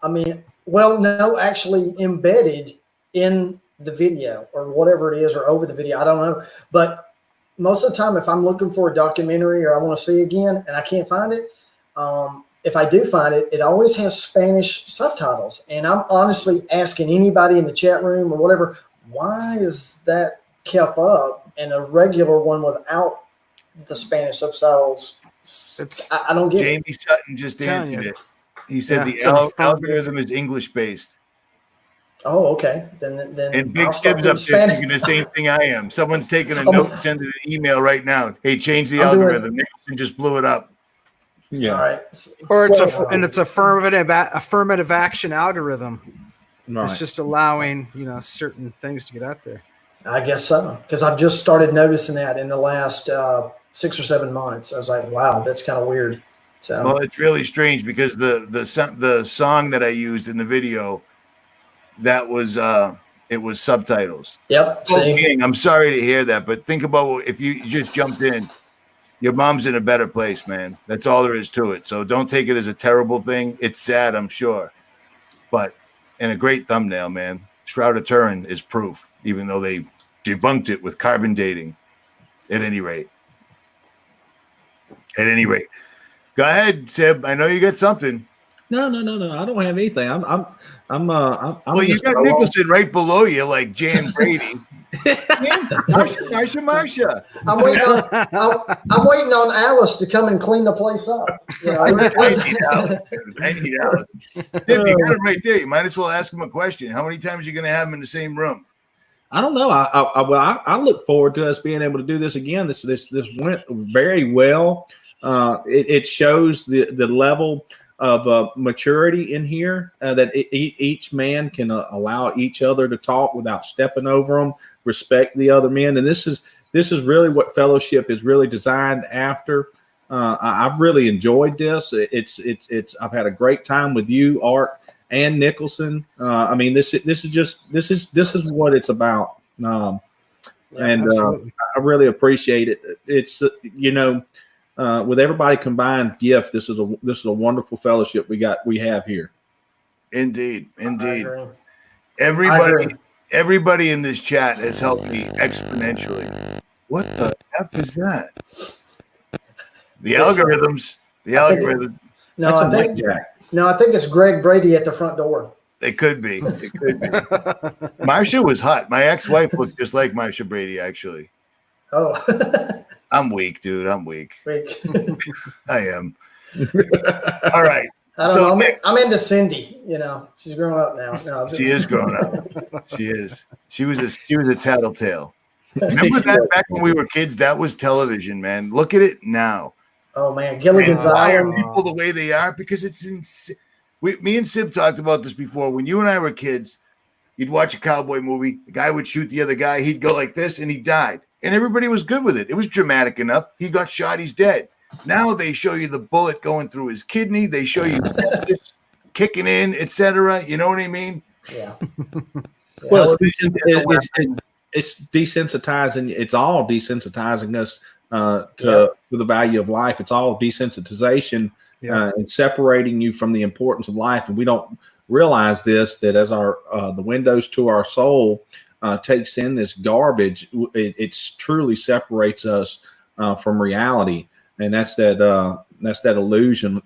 I mean, well, no, actually embedded in the video or whatever it is, or over the video. I don't know, but most of the time, if I'm looking for a documentary or I want to see again and I can't find it, if I do find it, it always has Spanish subtitles. And I'm honestly asking anybody in the chat room or whatever, why is that kept up and a regular one without the Spanish subtitles? I don't get Jamie it. Sutton just answered it. He said the algorithm is English based. Oh, okay. Then and Big Sib's up there thinking the same thing I am. Someone's taking a note and sending an email right now. Hey, change the algorithm. Nicholson just blew it up. Yeah. All right. Or it's affirmative action algorithm. Right. It's just allowing, certain things to get out there. I guess so, because I've just started noticing that in the last 6 or 7 months. I was like, wow, that's kind of weird. So, well, it's really strange because the song that I used in the video, that was it was subtitles. Yep. King, I'm sorry to hear that, but think about if you just jumped in, your mom's in a better place, man. That's all there is to it. So don't take it as a terrible thing. It's sad, I'm sure, but and a great thumbnail, man. Shroud of Turin is proof, even though they debunked it with carbon dating. At any rate, go ahead, Sib. I know you got something. No. I don't have anything. I'm well, you got Nicholson right below you, like Jan Brady. Marsha. I'm waiting on Alice to come and clean the place up. I need Alice. Sib, you got it right there. You might as well ask him a question. How many times are you going to have him in the same room? I don't know. I look forward to us being able to do this again. This went very well. It shows the level of maturity in here that each man can allow each other to talk without stepping over them, respect the other men, and this is really what fellowship is really designed after. I've really enjoyed this. I've had a great time with you, Art and Nicholson. I mean, this is what it's about, and I really appreciate it. It's with everybody combined gift, this is a wonderful fellowship we have here. Indeed. Everybody in this chat has helped me exponentially. What the F is that? The algorithms. I think it's Greg Brady at the front door. It could be. Marsha was hot. My ex-wife looked just like Marsha Brady, actually. Oh. I'm weak, dude. I'm weak. I am. All right. I'm into Cindy. She's grown up now. No, she is grown up. She is. She was a tattletale. Remember that back when we were kids? That was television, man. Look at it now. Oh man, Gilligan's Island. People the way they are because it's insane. Me and Sib talked about this before. When you and I were kids, you'd watch a cowboy movie. The guy would shoot the other guy. He'd go like this, and he died. And everybody was good with it. It was dramatic enough. He got shot. He's dead. Now they show you the bullet going through his kidney. They show you just kicking in, etc. You know what I mean? Yeah. Well, it's desensitizing. It's all desensitizing us to the value of life. It's all desensitization and separating you from the importance of life. And we don't realize this, that as our the windows to our soul takes in this garbage, it truly separates us from reality. And that's that illusion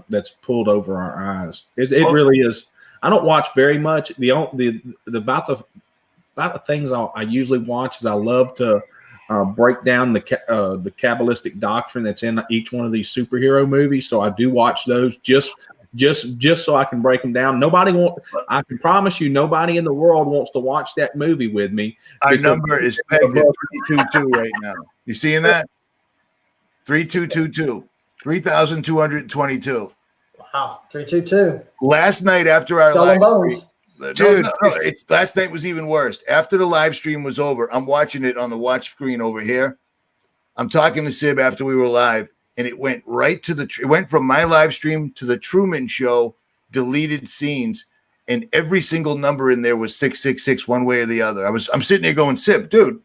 that's pulled over our eyes. It really is. I don't watch very much. About the things I usually watch is I love to break down the Kabbalistic doctrine that's in each one of these superhero movies. So I do watch those just so I can break them down. I can promise you, nobody in the world wants to watch that movie with me. Our number is pegged at 322 right now. You seeing that? 3222, 3,222. Wow, 322. Last night after our Skull and Bones. Dude, last night was even worse. After the live stream was over, I'm watching it on the watch screen over here. I'm talking to Sib after we were live, and it went right to it went from my live stream to the Truman Show deleted scenes, and every single number in there was 666 one way or the other. I'm sitting there going, Sib, dude,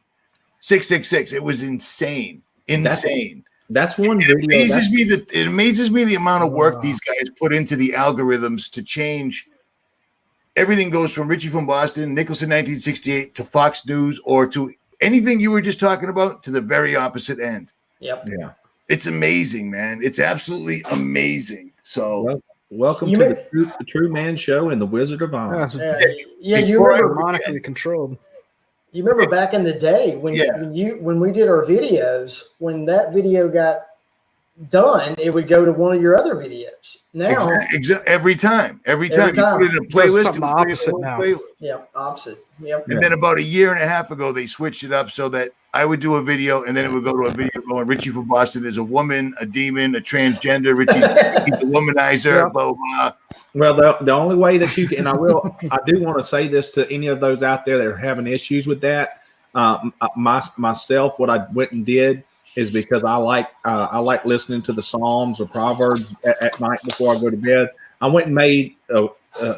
666. It was insane. That's one it video. It amazes me the amount of work these guys put into the algorithms to change. Everything goes from Richie from Boston, Nicholson1968 to Fox News or to anything you were just talking about to the very opposite end. Yep. Yeah. It's amazing, man. It's absolutely amazing. So welcome to the True Man Show and the Wizard of Oz. You remember demonically controlled. You remember back in the day when we did our videos, when that video got done, it would go to one of your other videos. Now, every time you put it in a playlist, something opposite now. Yeah, opposite. Yep. And then about a year and a half ago, they switched it up so that I would do a video, and then it would go to a video going, Richie from Boston is a woman, a demon, a transgender. Richie's a womanizer, blah, blah, blah. Well, the only way that you can, and I do want to say this to any of those out there that are having issues with that. Myself, what I went and did is because I like listening to the Psalms or Proverbs at night before I go to bed. I went and made a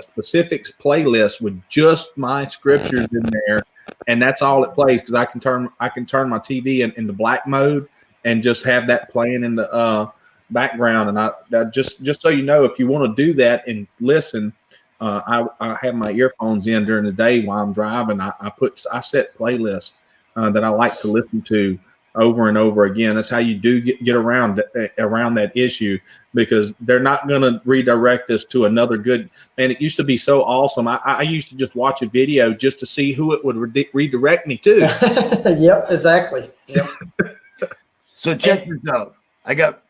specific playlist with just my scriptures in there, and that's all it plays because I can turn my TV into black mode and just have that playing in the background. And I just so you know, if you want to do that and listen, I have my earphones in during the day while I'm driving. I set playlists that I like to listen to over and over again. That's how you do get around that issue, because they're not going to redirect us to another good. Man, it used to be so awesome. I used to just watch a video just to see who it would redirect me to. Yep, exactly. Yep. So check this out. I got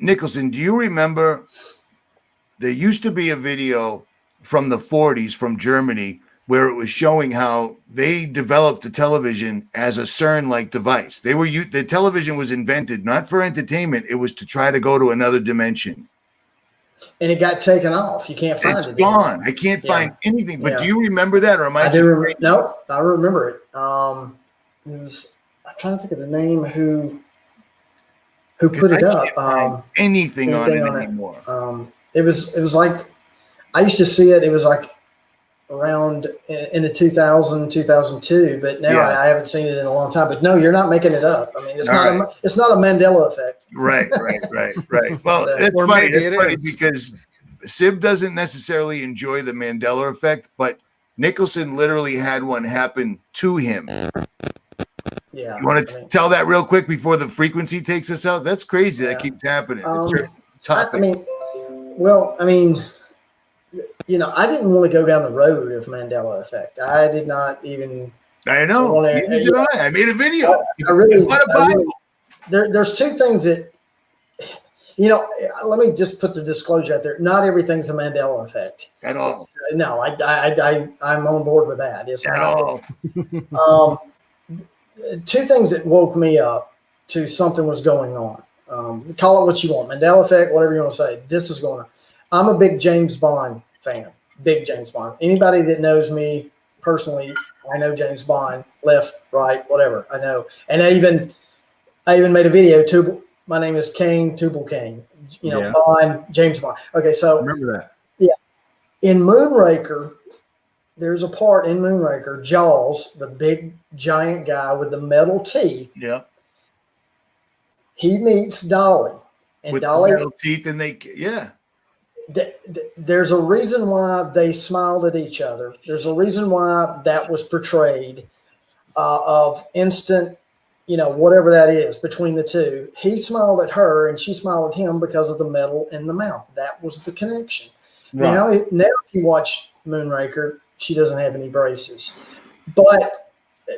Nicholson. Do you remember there used to be a video from the 40s from Germany where it was showing how they developed the television as a CERN-like device. The television was invented not for entertainment; it was to try to go to another dimension. And it got taken off. You can't find it. It's gone. I can't find anything. But do you remember that, or am I? I do remember. No, I remember it. I'm trying to think of the name who put it up. Anything on it anymore. It was like I used to see it. It was like around in the 2000, 2002, but now I haven't seen it in a long time. But no, you're not making it up. I mean, it's not a Mandela effect. Right. Well, it's funny. It's funny because Sib doesn't necessarily enjoy the Mandela effect, but Nicholson literally had one happen to him. Yeah. You want to tell that real quick before the frequency takes us out? That's crazy. That keeps happening. It's topic. I mean, you know, I didn't want to go down the road of Mandela effect. I did not even. I know. I made a video. There's two things that, you know. Let me just put the disclosure out there. Not everything's a Mandela effect at all. No, I'm on board with that. It's at not all. Two things that woke me up to something was going on. Call it what you want, Mandela effect, whatever you want to say. This is going on. I'm a big James Bond fan. Big James Bond. Anybody that knows me personally, I know James Bond, left, right, whatever. I know. And I even made a video. My name is Kane, Tubal Kane. You know, Bond, James Bond. Okay, so remember that. In Moonraker, there's a part in Moonraker, Jaws, the big giant guy with the metal teeth. Yeah. He meets Dolly. And With Dolly, the metal teeth, and there's a reason why they smiled at each other. There's a reason why that was portrayed of instant, whatever that is between the two. He smiled at her and she smiled at him because of the metal in the mouth. That was the connection. Right. Now if you watch Moonraker, she doesn't have any braces,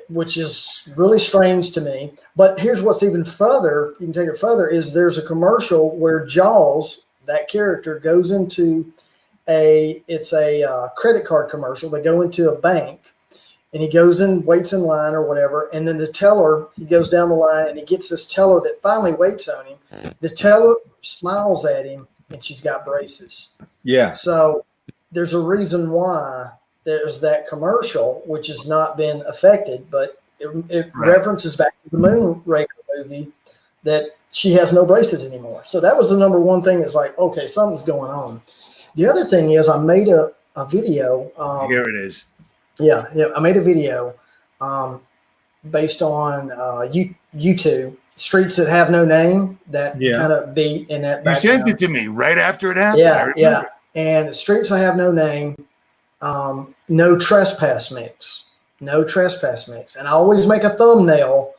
which is really strange to me. But here's what's even further, you can take it further, is there's a commercial where Jaws, that character, goes into a credit card commercial. They go into a bank and he goes in, waits in line or whatever. And then the teller, he goes down the line and he gets this teller that finally waits on him. The teller smiles at him and she's got braces. Yeah. So there's a reason why there's that commercial, which has not been affected, but it references back to the Moonraker movie that she has no braces anymore. So that was the number one thing. It's like, okay, something's going on. The other thing is I made a video. Here it is. Yeah. I made a video based on YouTube, Streets That Have No Name, that kind of beat in that background. You sent it to me right after it happened. Yeah. And Streets That Have No Name, no trespass mix. No trespass mix. And I always make a thumbnail.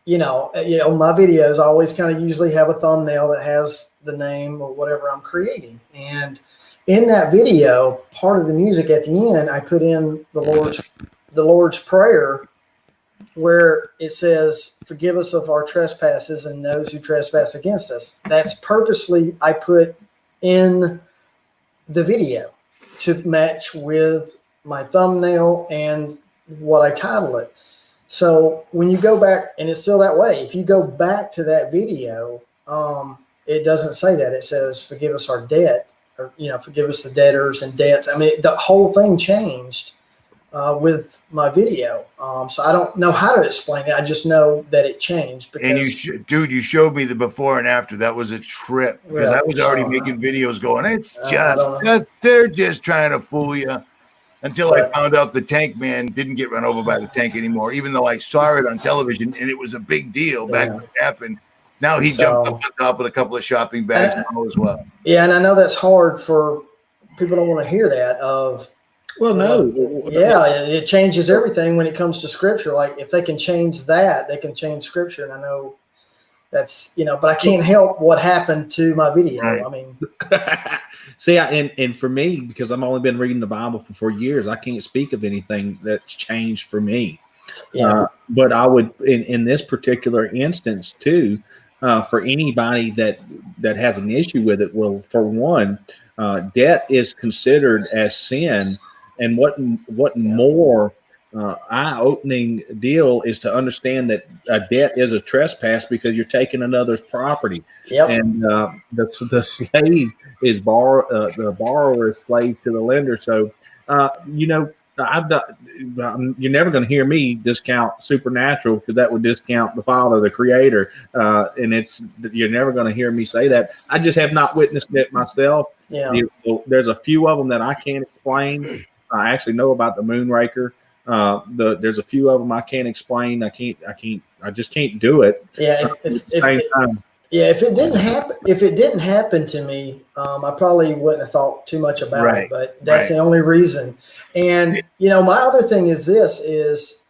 My videos always kind of usually have a thumbnail that has the name or whatever I'm creating. And in that video, part of the music at the end, I put in the Lord's Prayer, where it says, "Forgive us of our trespasses and those who trespass against us." That's purposely I put in the video to match with my thumbnail and what I title it. So when you go back, and it's still that way, if you go back to that video, it doesn't say that. It says, "Forgive us our debt," or, "Forgive us the debtors and debts." I mean, the whole thing changed with my video. So I don't know how to explain it. I just know that it changed. Because, and you showed me the before and after. That was a trip, because I was already making videos going, it's they're just trying to fool you. Until I found out the tank man didn't get run over by the tank anymore, even though I saw it on television and it was a big deal back when it happened. Now he jumped up on top with a couple of shopping bags now as well. Yeah, and I know that's hard for people. Don't want to hear that. It changes everything when it comes to scripture. Like if they can change that, they can change scripture. And I know that's but I can't help what happened to my video. Right. I mean. See, and for me, because I've only been reading the Bible for 4 years, I can't speak of anything that's changed for me. Yeah. But I would, in this particular instance too, for anybody that has an issue with it, well, for one, debt is considered as sin, and what more eye-opening deal is to understand that a debt is a trespass because you're taking another's property. Yep. And the slave is the borrower is slave to the lender. So you're never going to hear me discount Supernatural, because that would discount the Father, the Creator, and you're never going to hear me say that. I just have not witnessed it myself. Yeah. There's a few of them that I can't explain. I actually know about the Moonraker. There's a few of them I can't explain. I just can't do it. Yeah. If it didn't happen to me, I probably wouldn't have thought too much about it, but that's the only reason. And, my other thing is this is,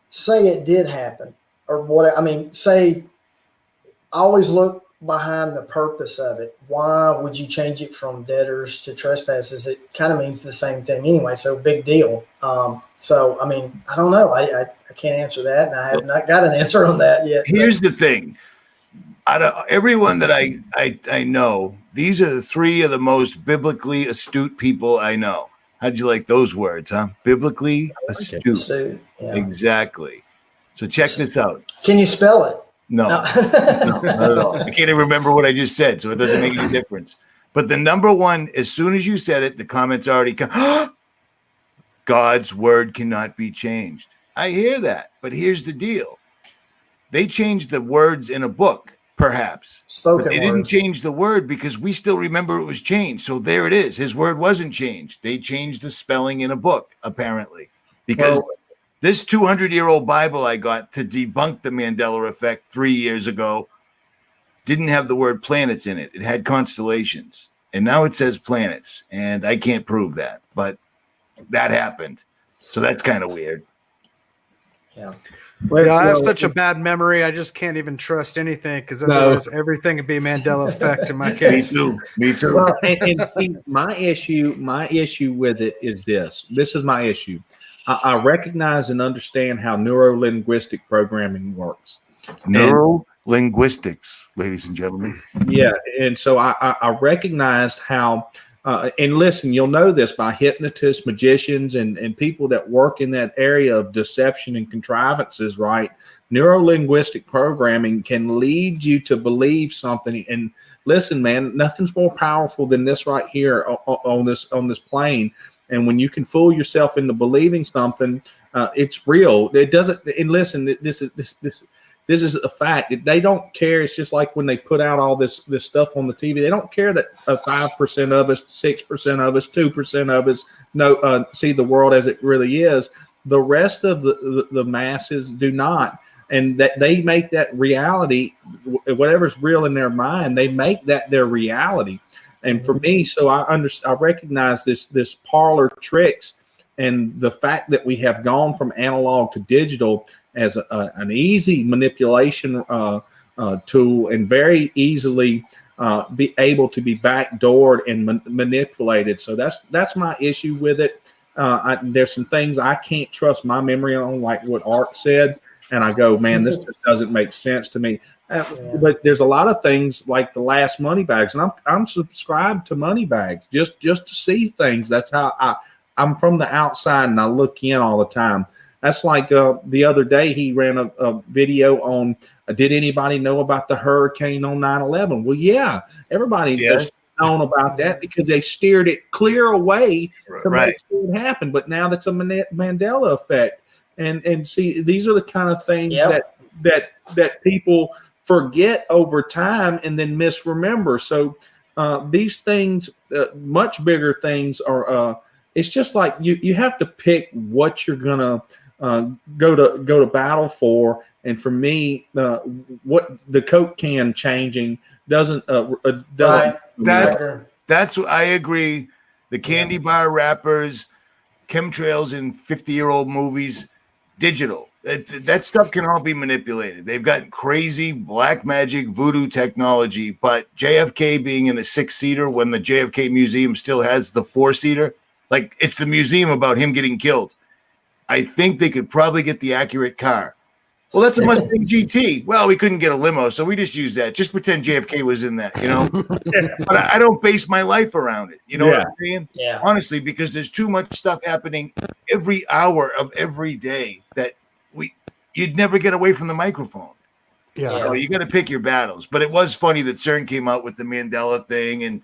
say it did happen, or say I always look behind the purpose of it. Why would you change it from debtors to trespasses? It kind of means the same thing anyway. So big deal. I don't know. I can't answer that, and I have not got an answer on that yet. Here's the thing. Out of everyone that I know, these are the three of the most biblically astute people I know. How'd you like those words, huh? Biblically astute. Yeah. Exactly. So check this out. Can you spell it? No, not at all. I can't even remember what I just said, so it doesn't make any difference. But the number one, as soon as you said it, the comments already come. God's word cannot be changed. I hear that, but here's the deal. They changed the words in a book. Perhaps. Spoken But they didn't words. change the word because we still remember it was changed. So there it is. His word wasn't changed. They changed the spelling in a book, apparently. Because this 200-year-old Bible I got to debunk the Mandela effect 3 years ago didn't have the word planets in it. It had constellations. And now it says planets. And I can't prove that. But that happened. So that's kind of weird. Yeah. Yeah, I have such a bad memory. I just can't even trust anything because otherwise everything would be Mandela effect in my case. Me too. Well, and see, my issue with it is this. This is my issue. I recognize and understand how neuro-linguistic programming works. Neuro-linguistics, ladies and gentlemen. Yeah, and so I recognized how, and listen, you'll know this by hypnotists, magicians, and people that work in that area of deception and contrivances, right? Neuro-linguistic programming can lead you to believe something. And listen, man, nothing's more powerful than this right here on this plane. And when you can fool yourself into believing something, it's real. It doesn't. And listen, this is a fact. They don't care. It's just like when they put out all this stuff on the TV. They don't care that 5% of us, 6% of us, 2% of us see the world as it really is. The rest of the masses do not, and that they make that reality, whatever's real in their mind, they make that their reality. And for me, so I recognize this parlor tricks and the fact that we have gone from analog to digital as an easy manipulation tool and very easily be able to be backdoored and manipulated. So that's my issue with it. There's some things I can't trust my memory on, like what Art said. And I go, man, this just doesn't make sense to me. But there's a lot of things like the last money bags, and I'm subscribed to money bags just to see things. That's how I'm from the outside and I look in all the time. That's like the other day he ran a video on, did anybody know about the hurricane on 9/11? Well, yeah, everybody has known about that because they steered it clear away to make sure it happened. But now that's a Mandela effect. And see, these are the kind of things that people forget over time and then misremember. So these things, much bigger things, are. It's just like you have to pick what you're gonna go to battle for. And for me, what the Coke can changing doesn't. That's I agree. The candy bar wrappers, chemtrails in 50-year-old movies. Digital. That stuff can all be manipulated. They've got crazy black magic voodoo technology, but JFK being in a 6-seater when the JFK Museum still has the 4-seater, like it's the museum about him getting killed. I think they could probably get the accurate car. Well, that's a Mustang GT. Well, we couldn't get a limo, so we just use that. Just pretend JFK was in that, you know? But I don't base my life around it. You know what I'm saying? Yeah. Honestly, because there's too much stuff happening every hour of every day that you'd never get away from the microphone. Yeah. So you got to pick your battles. But it was funny that CERN came out with the Mandela thing,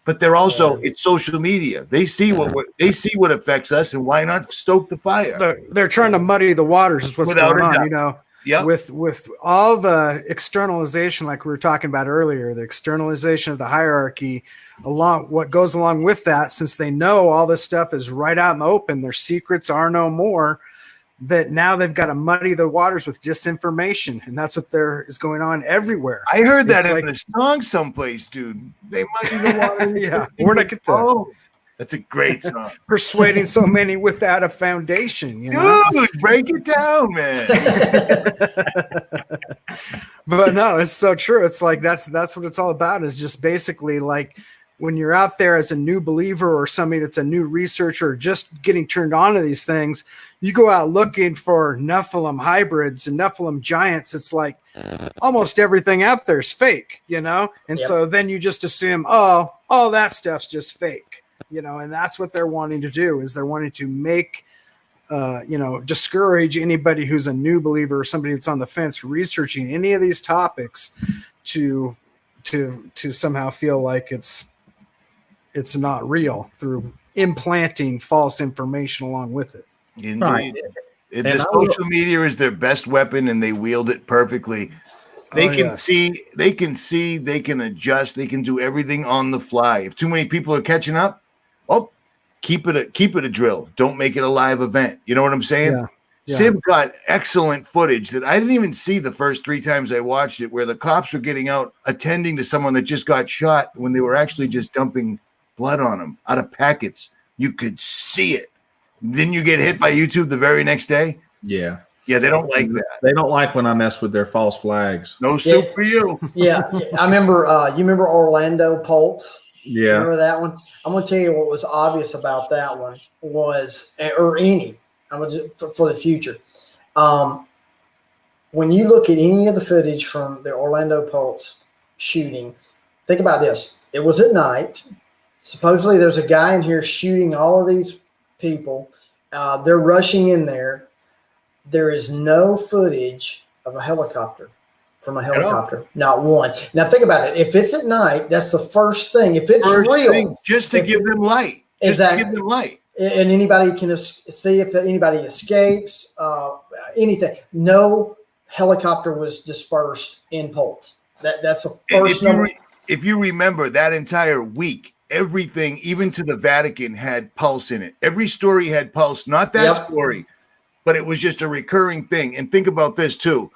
but they're also it's social media. They see what affects us, and why not stoke the fire? They're trying to muddy the waters. Is what's Without going a on, doubt. you know. Yep. With all the externalization, like we were talking about earlier, the externalization of the hierarchy, what goes along with that, since they know all this stuff is right out in the open, their secrets are no more, that now they've got to muddy the waters with disinformation, and that's what is going on everywhere. I heard that in a song someplace, dude. They muddy the water. Yeah, where'd I get that? Oh, that's a great song. Persuading so many without a foundation, you know? Dude, break it down, man. But no, it's so true. It's like that's what it's all about, is just basically like when you're out there as a new believer or somebody that's a new researcher just getting turned on to these things, you go out looking for Nephilim hybrids and Nephilim giants. It's like almost everything out there is fake, you know? And so then you just assume, oh, all that stuff's just fake, you know? And that's what they're wanting to do, is they're wanting to make, discourage anybody who's a new believer or somebody that's on the fence researching any of these topics to somehow feel like it's not real through implanting false information along with it. Indeed. The social media is their best weapon, and they wield it perfectly. They can see, they can adjust, they can do everything on the fly. If too many people are catching up, keep it a drill. Don't make it a live event. You know what I'm saying? Yeah. Yeah. Sib got excellent footage that I didn't even see the first 3 times I watched it, where the cops were getting out attending to someone that just got shot when they were actually just dumping blood on them out of packets. You could see it. Didn't you get hit by YouTube the very next day? Yeah. Yeah, they don't like that. They don't like when I mess with their false flags. No soup for you. Yeah, I remember. You remember Orlando Pulse? Yeah. Remember that one? I'm going to tell you what was obvious about that one was, or any, I'm going to for the future. When you look at any of the footage from the Orlando Pulse shooting, think about this. It was at night. Supposedly there's a guy in here shooting all of these people. They're rushing in there. There is no footage of a helicopter. From a helicopter, not one. Now think about it. If it's at night, that's the first thing. If it's real, just to give them light. Exactly. Just to give them light. And anybody can see if anybody escapes, anything. No helicopter was dispersed in Pulse. That's the first number. If you remember that entire week, everything, even to the Vatican, had Pulse in it. Every story had Pulse, not that story, but it was just a recurring thing. And think about this too.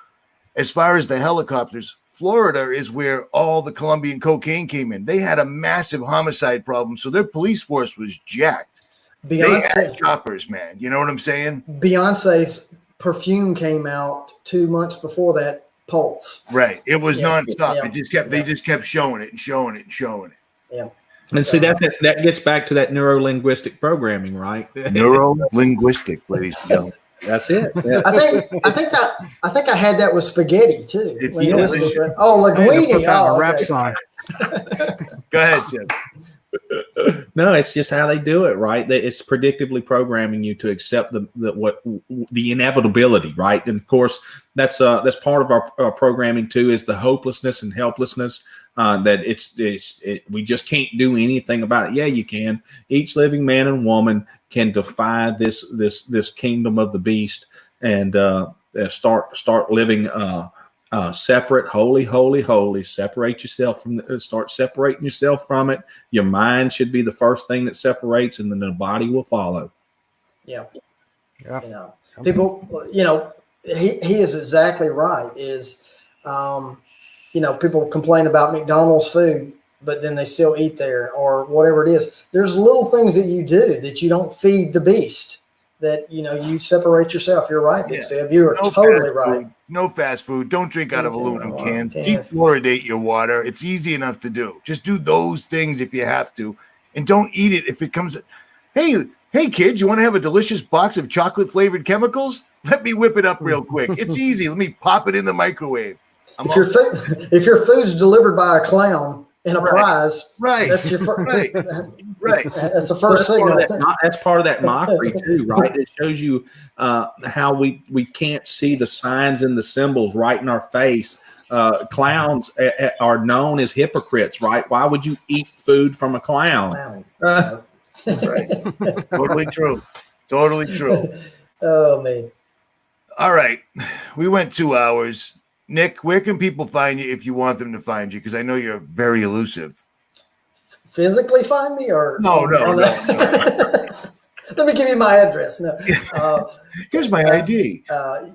As far as the helicopters, Florida is where all the Colombian cocaine came in. They had a massive homicide problem, so their police force was jacked. They had choppers, man. You know what I'm saying? Beyonce's Perfume came out 2 months before that Pulse. Right. It was nonstop. It just kept. They just kept showing it and showing it and showing it. Yeah. And see, that gets back to that neuro-linguistic programming, right? Neuro-linguistic, ladies and gentlemen. That's it. Yeah. I think I had that with spaghetti too. It's linguine. A rap song. Go ahead, Sid. No, it's just how they do it, right? It's predictively programming you to accept the inevitability, right? And of course, that's part of our programming too, is the hopelessness and helplessness. That we just can't do anything about it. Yeah, you can. Each living man and woman can defy this kingdom of the beast and start living separate, holy. Separate yourself from start separating yourself from it. Your mind should be the first thing that separates, and then the body will follow. Yeah. People, he is exactly right. People complain about McDonald's food, but then they still eat there or whatever it is. There's little things that you do that you don't feed the beast, that, you separate yourself. You're right, Big Sib. You are totally right. No fast food. Don't drink out of aluminum cans. Defluoridate your water. It's easy enough to do. Just do those things if you have to. And don't eat it if it comes. Hey, kids, you want to have a delicious box of chocolate-flavored chemicals? Let me whip it up real quick. It's easy. Let me pop it in the microwave. If your food's delivered by a clown and a prize, that's your right. That's the first thing. That's part of that mockery too, right? It shows you how we can't see the signs and the symbols right in our face. Clowns are known as hypocrites, right? Why would you eat food from a clown? Right. Totally true. Oh man. All right, we went 2 hours. Nick, where can people find you if you want them to find you? Because I know you're very elusive. Physically find me, or no. Let me give you my address. No, here's my ID.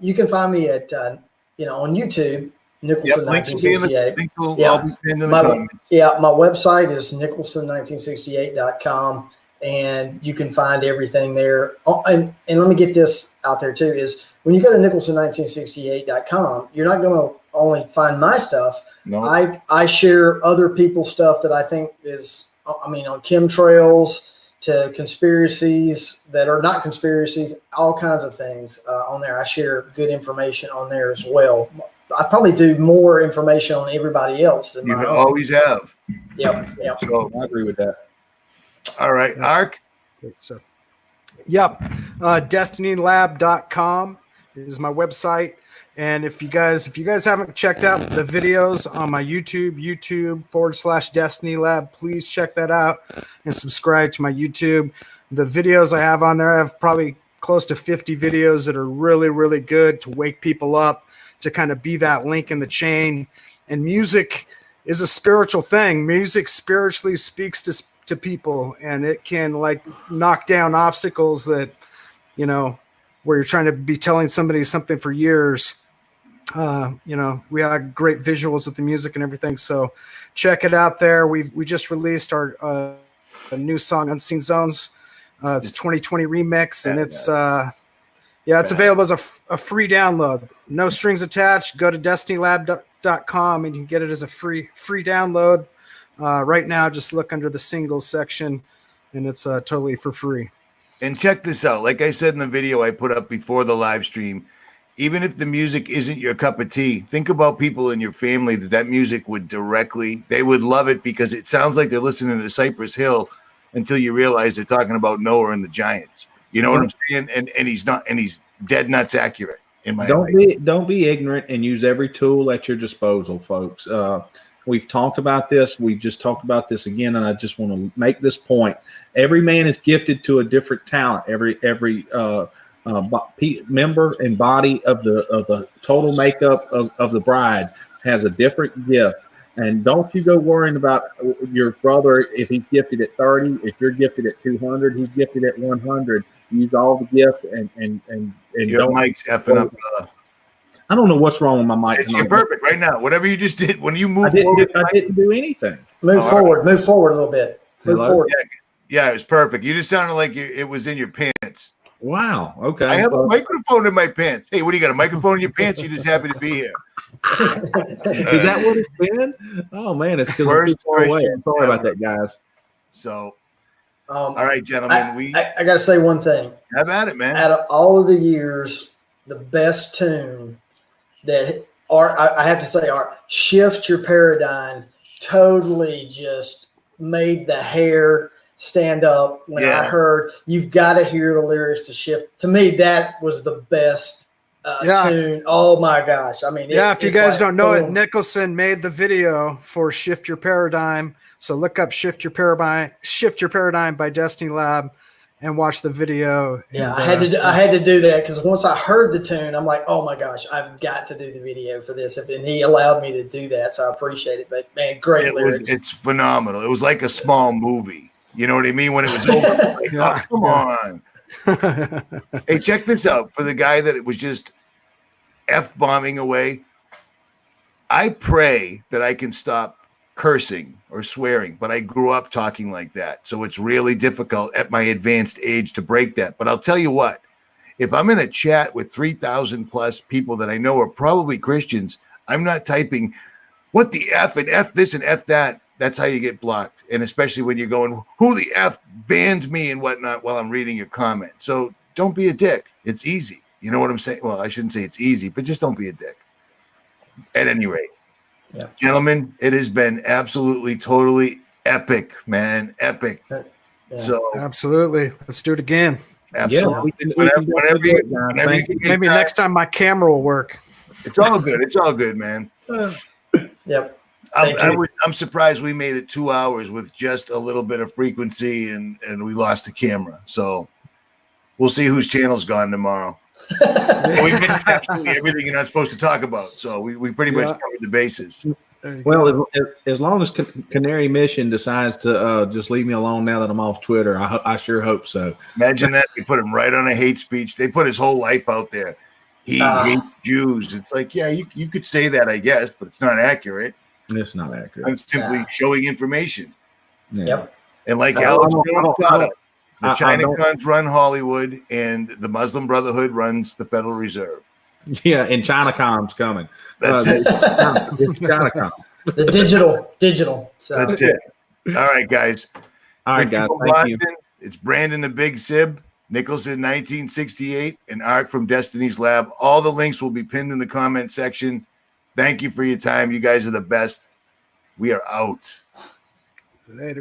You can find me at on YouTube, Nicholson1968. My website is Nicholson1968.com, and you can find everything there. And let me get this out there too: is when you go to Nicholson1968.com, you're not going to only find my stuff. No. I share other people's stuff that I think is, on chemtrails to conspiracies that are not conspiracies, all kinds of things on there. I share good information on there as well. I probably do more information on everybody else than you always have. Yep. So I agree with that. All right, Ark. Great stuff. Yep. DestinyLab.com is my website. And if you guys haven't checked out the videos on my YouTube.com/Destiny Lab, please check that out and subscribe to my YouTube. The videos I have on there, I have probably close to 50 videos that are really, really good to wake people up to kind of be that link in the chain. And music is a spiritual thing. Music spiritually speaks to people, and it can like knock down obstacles that, you know, where you're trying to be telling somebody something for years. You know, we have great visuals with the music and everything. So check it out there. We just released our a new song, Unseen Zones. It's a 2020 remix, and it's it's available as a free download. No strings attached. Go to destinylab.com and you can get it as a free download. Right now, just look under the singles section, and it's totally for free. And check this out. Like I said in the video I put up before the live stream, even if the music isn't your cup of tea, think about people in your family that music would they would love it, because it sounds like they're listening to Cypress Hill until you realize they're talking about Noah and the Giants. You know what I'm saying? And he's not, and he's dead nuts accurate in my opinion. Don't be ignorant, and use every tool at your disposal, folks. We've talked about this. We've just talked about this again, and I just want to make this point. Every man is gifted to a different talent. Every member and body of the total makeup of the bride has a different gift. And don't you go worrying about your brother if he's gifted at 30, if you're gifted at 200, he's gifted at 100. Use all the gifts and your mic's effing up. I don't know what's wrong with my mic. You're perfect right now. Whatever you just did when you moved forward. I didn't do anything. Move forward a little bit. Move forward. Yeah, it was perfect. You just sounded like it was in your pants. Wow. Okay. I have a microphone in my pants. Hey, what do you got? A microphone in your pants? You're just happy to be here. Is that what it's been? Oh man, it's because we're too far away. I'm sorry about that, guys. So, all right, gentlemen. I got to say one thing. Have at it, man. Out of all of the years, the best tune that I have to say, Shift Your Paradigm totally just made the hair stand up when I heard you've got to hear the lyrics to Shift. To me, that was the best tune. Oh my gosh. I mean, if you guys don't know it, Nicholson made the video for Shift Your Paradigm. So look up Shift Your Paradigm by Destiny Lab and watch the video. Yeah, and, I had to do that because once I heard the tune, I'm like, oh my gosh, I've got to do the video for this. And he allowed me to do that, so I appreciate it. But man, great lyrics. It's phenomenal. It was like a small movie. You know what I mean? When it was over, like, oh, come on. Hey, check this out. For the guy that it was just F-bombing away, I pray that I can stop cursing or swearing, but I grew up talking like that. So it's really difficult at my advanced age to break that. But I'll tell you what, if I'm in a chat with 3,000 plus people that I know are probably Christians, I'm not typing, what the F and F this and F that. That's how you get blocked. And especially when you're going, who the F banned me and whatnot while I'm reading your comment. So don't be a dick. It's easy. You know what I'm saying? Well, I shouldn't say it's easy, but just don't be a dick. At any rate. Yeah. Gentlemen, it has been absolutely, totally epic, man. Epic. Yeah. So absolutely. Let's do it again. Absolutely. Yeah, maybe next time my camera will work. It's all good. It's all good, man. Yep. I'm surprised we made it 2 hours with just a little bit of frequency and we lost the camera. So we'll see whose channel's gone tomorrow. We did absolutely everything you're not supposed to talk about. So we pretty much covered the bases. Well, as long as Canary Mission decides to just leave me alone now that I'm off Twitter, I sure hope so. Imagine that. They put him right on a hate speech. They put his whole life out there. He hates Jews. It's like, yeah, you could say that, I guess, but it's not accurate. It's not accurate. I'm simply showing information. Yeah. Yep. And like Alex the China cons run Hollywood, and the Muslim Brotherhood runs the Federal Reserve. Yeah, and Chinacom's coming. That's it. It's Chinacom. The digital. So. That's it. All right, guys. All right, guys. Thank Boston, you. It's Brandon the Big Sib, Nicholson1968, and Ark from Destiny's Lab. All the links will be pinned in the comment section. Thank you for your time. You guys are the best. We are out. Later.